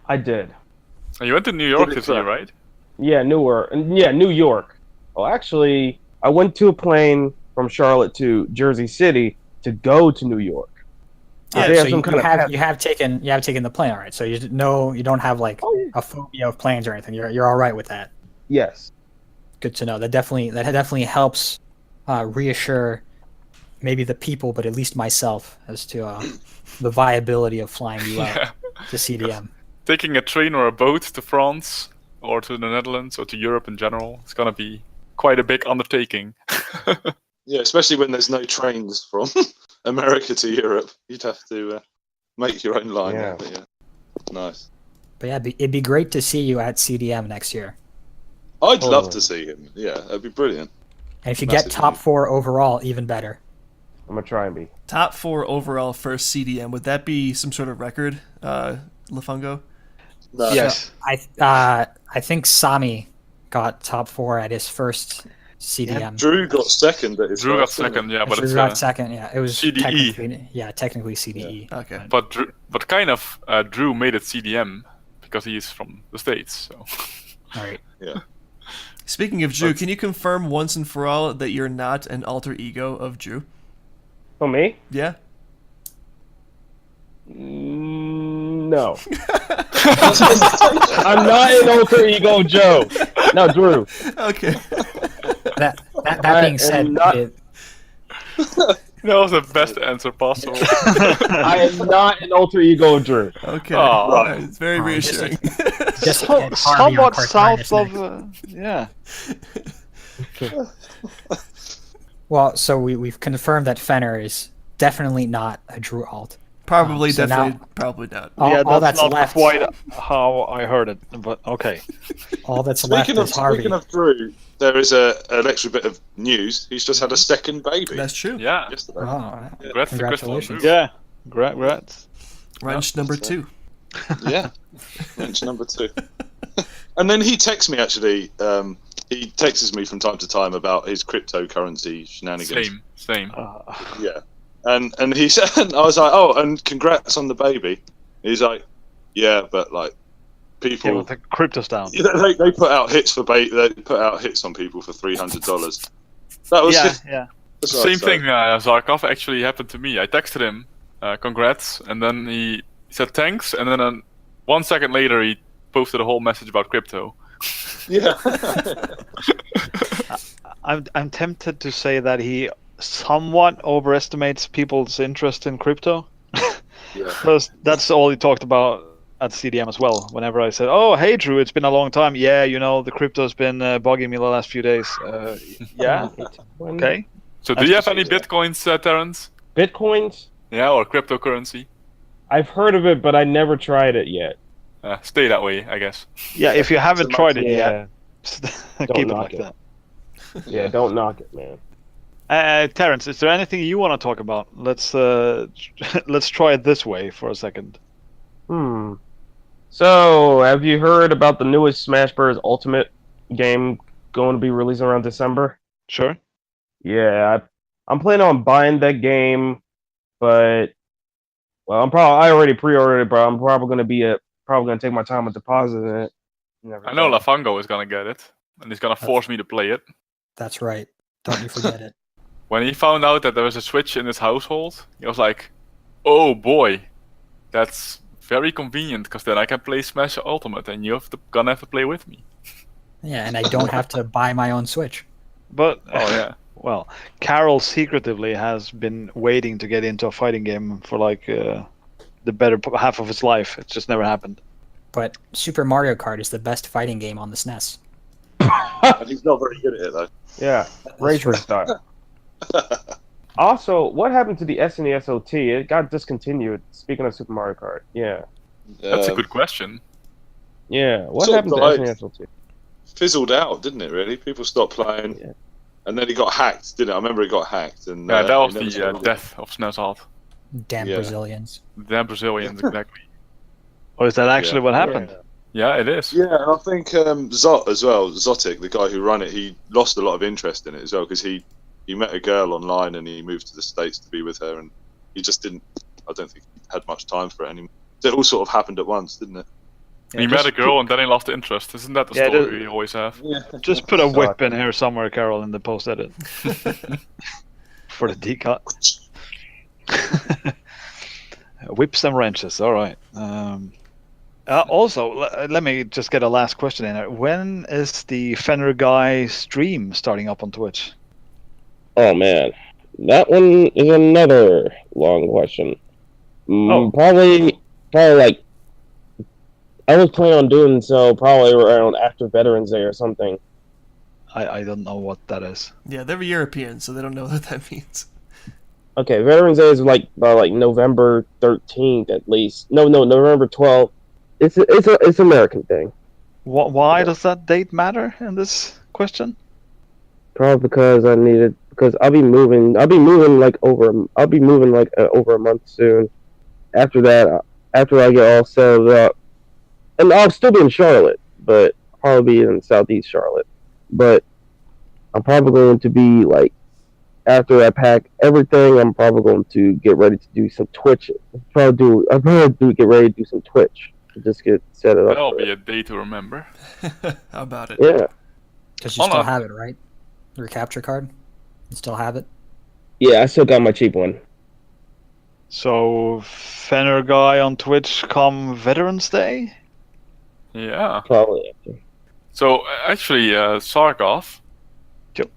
I did. And you went to New York Did it this year, crash? right? Yeah, New York. Well, actually, I went to a plane from Charlotte to Jersey City to go to New York. Yeah, They so have some kind of pass- you have taken the plane, all right. So you don't have like a phobia of planes or anything. You're all right with that. Yes. Good to know. That definitely helps reassure maybe the people, but at least myself, as to the viability of flying you out Yeah. to CDM. Taking a train or a boat to France or to the Netherlands or to Europe in general, it's gonna be quite a big undertaking. Yeah, especially when there's no trains from America to Europe. You'd have to make your own line. Yeah. But yeah. Nice. But yeah, it'd be great to see you at CDM next year. I'd love Totally. to see him. Yeah, that'd be brilliant. And if you Massive get top news. 4 overall, even better. I'm gonna try and be. Top 4 overall first CDM. Would that be some sort of record, Lafungo? No. Yes. I think Sami got top 4 at his first CDM. Drew got second at his Drew got first, didn't he? second, yeah, but Drew it's got second. Yeah, it was CDE. technically CDE. Okay. but kind of Drew made it CDM because he is from the States. So All right. Yeah. Speaking of Drew, can you confirm once and for all that you're not an alter ego of Drew? For me? Yeah? No. I'm not an alter ego of Joe. No, Drew. Okay. That being said, that was the best answer possible. I am not an alter ego of Drew. Okay. Oh, All right. It's very reassuring. just hit Harvey Somewhat on south Karthritis of, next. Well, so we've confirmed that Fenner is definitely not a Drew alt. Probably, So definitely, now- probably not. All that's that's not left. quite how I heard it, but okay. All that's left Speaking is Harvey. That's true. Yeah. yesterday. Oh, Congrats to Crystal and congratulations. Drew. Yeah, congrats. Wrench number 2. Yeah, mention number 2. And then he texts me actually. He texts me from time to time about his cryptocurrency shenanigans. Same. Yeah, and he said, and I was like, oh, and congrats on the baby. He's like, yeah, but like people, Yeah, with the crypto's down. they put out hits for they put out hits on people for $300. That was Yeah. that's what I'd Same say. thing, Sargoth actually happened to me. I texted him, congrats, and then he said thanks, and then 1 second later he posted a whole message about crypto. Yeah. I'm tempted to say that he somewhat overestimates people's interest in crypto. Yeah. Because that's all he talked about at CDM as well. Whenever I said, "Oh, hey Drew, it's been a long time." Yeah, the crypto's been bugging me the last few days. Yeah. Okay. So do you have any bitcoins, Terrence? Bitcoins? Yeah, or cryptocurrency? I've heard of it, but I never tried it yet. Stay that way, I guess. Yeah, if you haven't tried it Yeah. yet, keep it knock like it. that. Yeah, don't knock it, man. Terrence, is there anything you want to talk about? Let's try it this way for a second. So, have you heard about the newest Smash Bros. Ultimate game going to be releasing around December? Sure. Yeah, I'm planning on buying that game, but well, I already pre-ordered it, but I'm probably gonna take my time with depositing it. I know Lafungo is gonna get it, and he's gonna force me to play it. That's right. Don't you forget it. When he found out that there was a Switch in his household, he was like, "Oh boy, that's very convenient because then I can play Smash Ultimate, and you're gonna have to play with me." Yeah, and I don't have to buy my own Switch. But Oh yeah. well, Karel secretively has been waiting to get into a fighting game for like the better half of his life. It's just never happened. But Super Mario Kart is the best fighting game on the SNES. And he's not very good at it though. Yeah, Racer style. Also, what happened to the SNES OT? It got discontinued. Speaking of Super Mario Kart, yeah, That's a good question. yeah. What Sort of happened to like- SNES OT? Fizzled out, didn't it? Really, people stopped playing, Yeah. and then he got hacked, didn't it? I remember he got hacked, and Yeah, that was he never the started. death of SNES. Damn Yeah. Brazilians. Damn Brazilians, exactly. Or is that actually Yeah. what happened? Yeah, it is. Yeah, and I think Zot as well, Zotic, the guy who ran it, he lost a lot of interest in it as well because he met a girl online and he moved to the States to be with her, and he just didn't. I don't think he had much time for it anymore. It all sort of happened at once, didn't it? He met a girl and then he lost interest. Isn't that the Yeah, story we always have? Yeah. Just put a whip in here somewhere, Karel, in the post edit for the decut. Whips and wrenches. All right. Also, let me just get a last question in there. When is the Fennerguy stream starting up on Twitch? Oh man, that one is another long question. Probably like I was planning on doing so probably around after Veterans Day or something. I don't know what that is. Yeah, they're European, so they don't know what that means. Okay, Veterans Day is like November 13th at least. No, November 12th. It's an American thing. Why does that date matter in this question? Probably because I needed because I'll be moving. I'll be moving like over a month soon. After that, after I get all settled up, and I'll still be in Charlotte, but I'll probably be in Southeast Charlotte. But I'm probably going to be like, after I pack everything, I'm probably going to get ready to do some Twitch. Get ready to do some Twitch to just get set it up. That'll be a day to remember. How about it? Yeah. Because you still have it, right? Your capture card? You still have it? Yeah, I still got my cheap one. So, Fennerguy on Twitch come Veterans Day? Yeah. Probably after. So, actually, Sargoth, Yep.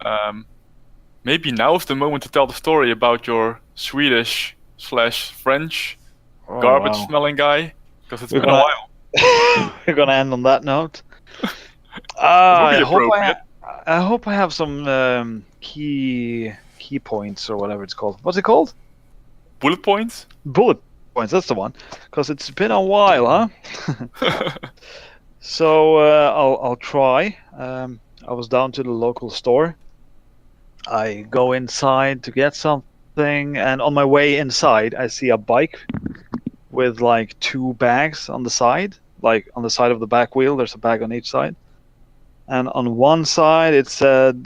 maybe now is the moment to tell the story about your Swedish/French garbage-smelling guy, because it's been a while. We're gonna end on that note. Would be I hope I have some key points or whatever it's called. What's it called? Bullet points? Bullet points. That's the one. Because it's been a while, huh? So I'll try. I was down to the local store. I go inside to get something, and on my way inside, I see a bike with like 2 bags on the side. Like on the side of the back wheel, there's a bag on each side. And on one side, it said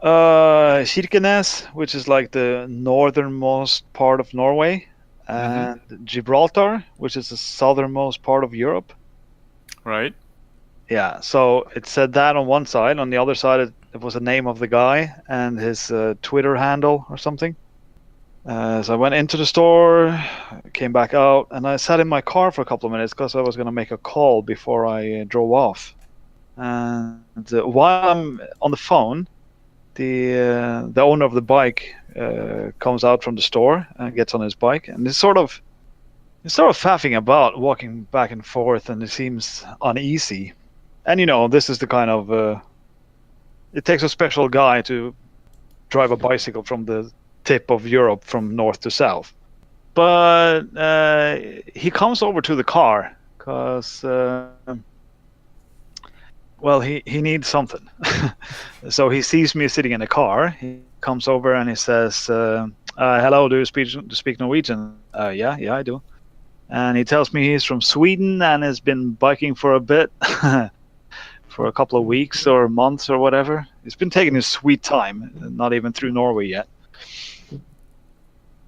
Kirkenes, which is like the northernmost part of Norway, and Gibraltar, which is the southernmost part of Europe. Right. Yeah, so it said that on one side. On the other side, it was the name of the guy and his Twitter handle or something. So I went into the store, came back out, and I sat in my car for a couple of minutes because I was going to make a call before I drove off. And while I'm on the phone, the owner of the bike comes out from the store and gets on his bike, and he's sort of faffing about, walking back and forth, and it seems uneasy. And this is the kind of it takes a special guy to drive a bicycle from the tip of Europe from north to south. But he comes over to the car because he needs something. So he sees me sitting in the car. He comes over and he says, hello, do you speak Norwegian? Yeah, I do. And he tells me he's from Sweden and has been biking for a bit, for a couple of weeks or months or whatever. He's been taking his sweet time, not even through Norway yet.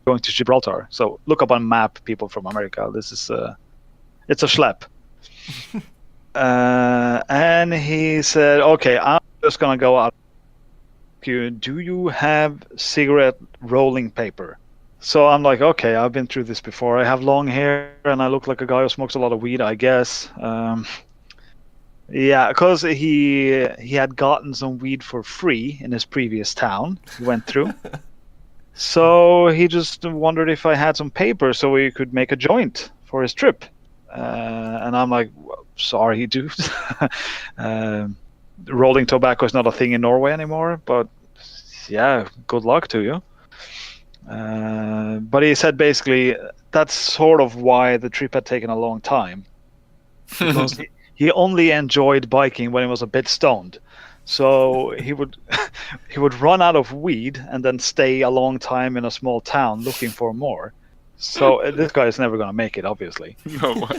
Going to Gibraltar. So look up on a map, people from America. This is it's a schlep. And he said, okay, I'm just going to go out. Do you have cigarette rolling paper? So I'm like, okay, I've been through this before. I have long hair and I look like a guy who smokes a lot of weed, I guess. Yeah, because he had gotten some weed for free in his previous town he went through. So he just wondered if I had some paper so he could make a joint for his trip. And I'm like, well, sorry, dude. Rolling tobacco is not a thing in Norway anymore, but yeah, good luck to you. But he said basically that's sort of why the trip had taken a long time. Because he only enjoyed biking when he was a bit stoned. So he would run out of weed and then stay a long time in a small town looking for more. So this guy is never going to make it, obviously. No.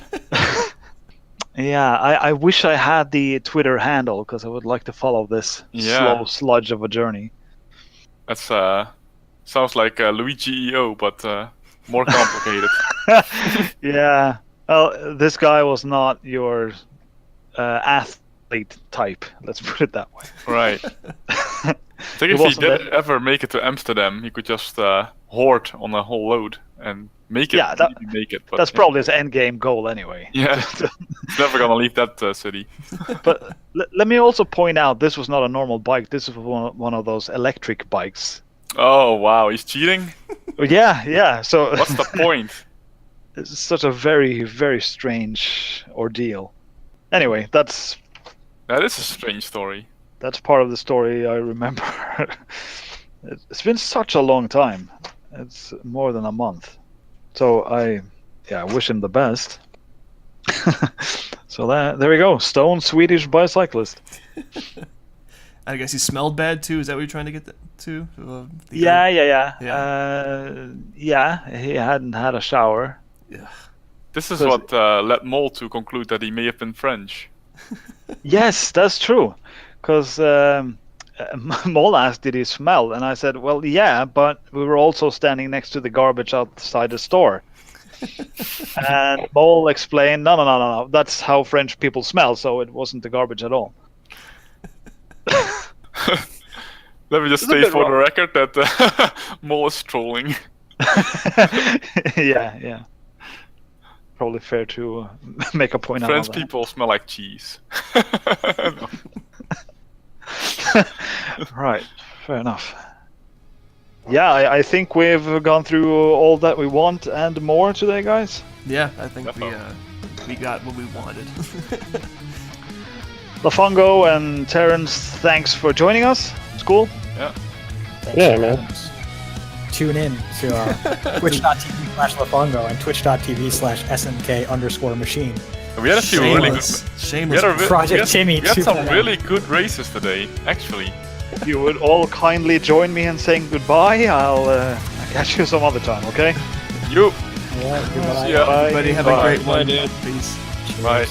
Yeah, I wish I had the Twitter handle because I would like to follow this slow sludge of a journey. That's sounds like Luigi EO, but more complicated. Yeah. Well, this guy was not your athlete type. Let's put it that way. Right. I think if he did ever make it to Amsterdam, he could just hoard on a whole load and make it. Yeah, But that's probably his end game goal anyway. Yeah, he's never gonna leave that city. But let me also point out, this was not a normal bike. This was one of those electric bikes. Oh wow, he's cheating? Yeah. So what's the point? It's such a very, very strange ordeal. Anyway, that is a strange story. That's part of the story I remember. It's been such a long time. It's more than a month. So I wish him the best. So there we go. Stone Swedish bicyclist. I guess he smelled bad too. Is that what you're trying to get to? Yeah. Yeah. He hadn't had a shower. Yeah. This is what led Mole to conclude that he may have been French. Yes, that's true. Because Mole asked, "Did he smell?" And I said, "Well, yeah, but we were also standing next to the garbage outside the store." And Mole explained, "No. That's how French people smell. So it wasn't the garbage at all." Let me just state for the record that Mole is trolling. Yeah. Probably fair to make a point out of that. French people smell like cheese. Right, fair enough. Yeah, I think we've gone through all that we want and more today, guys. Yeah, I think we got what we wanted. Lafungo and Terrence, thanks for joining us. It's cool. Yeah. Yeah, man. Tune in to twitch.tv/Lafungo and twitch.tv/SNK_machine. We had a few really good. Shameless. Project Timmy. We had some 2.0. really good races today, actually. You would all kindly join me in saying goodbye. I'll catch you some other time, okay? You. Yeah, goodbye. See ya. Everybody have a great one. Bye, dude. Peace. Bye.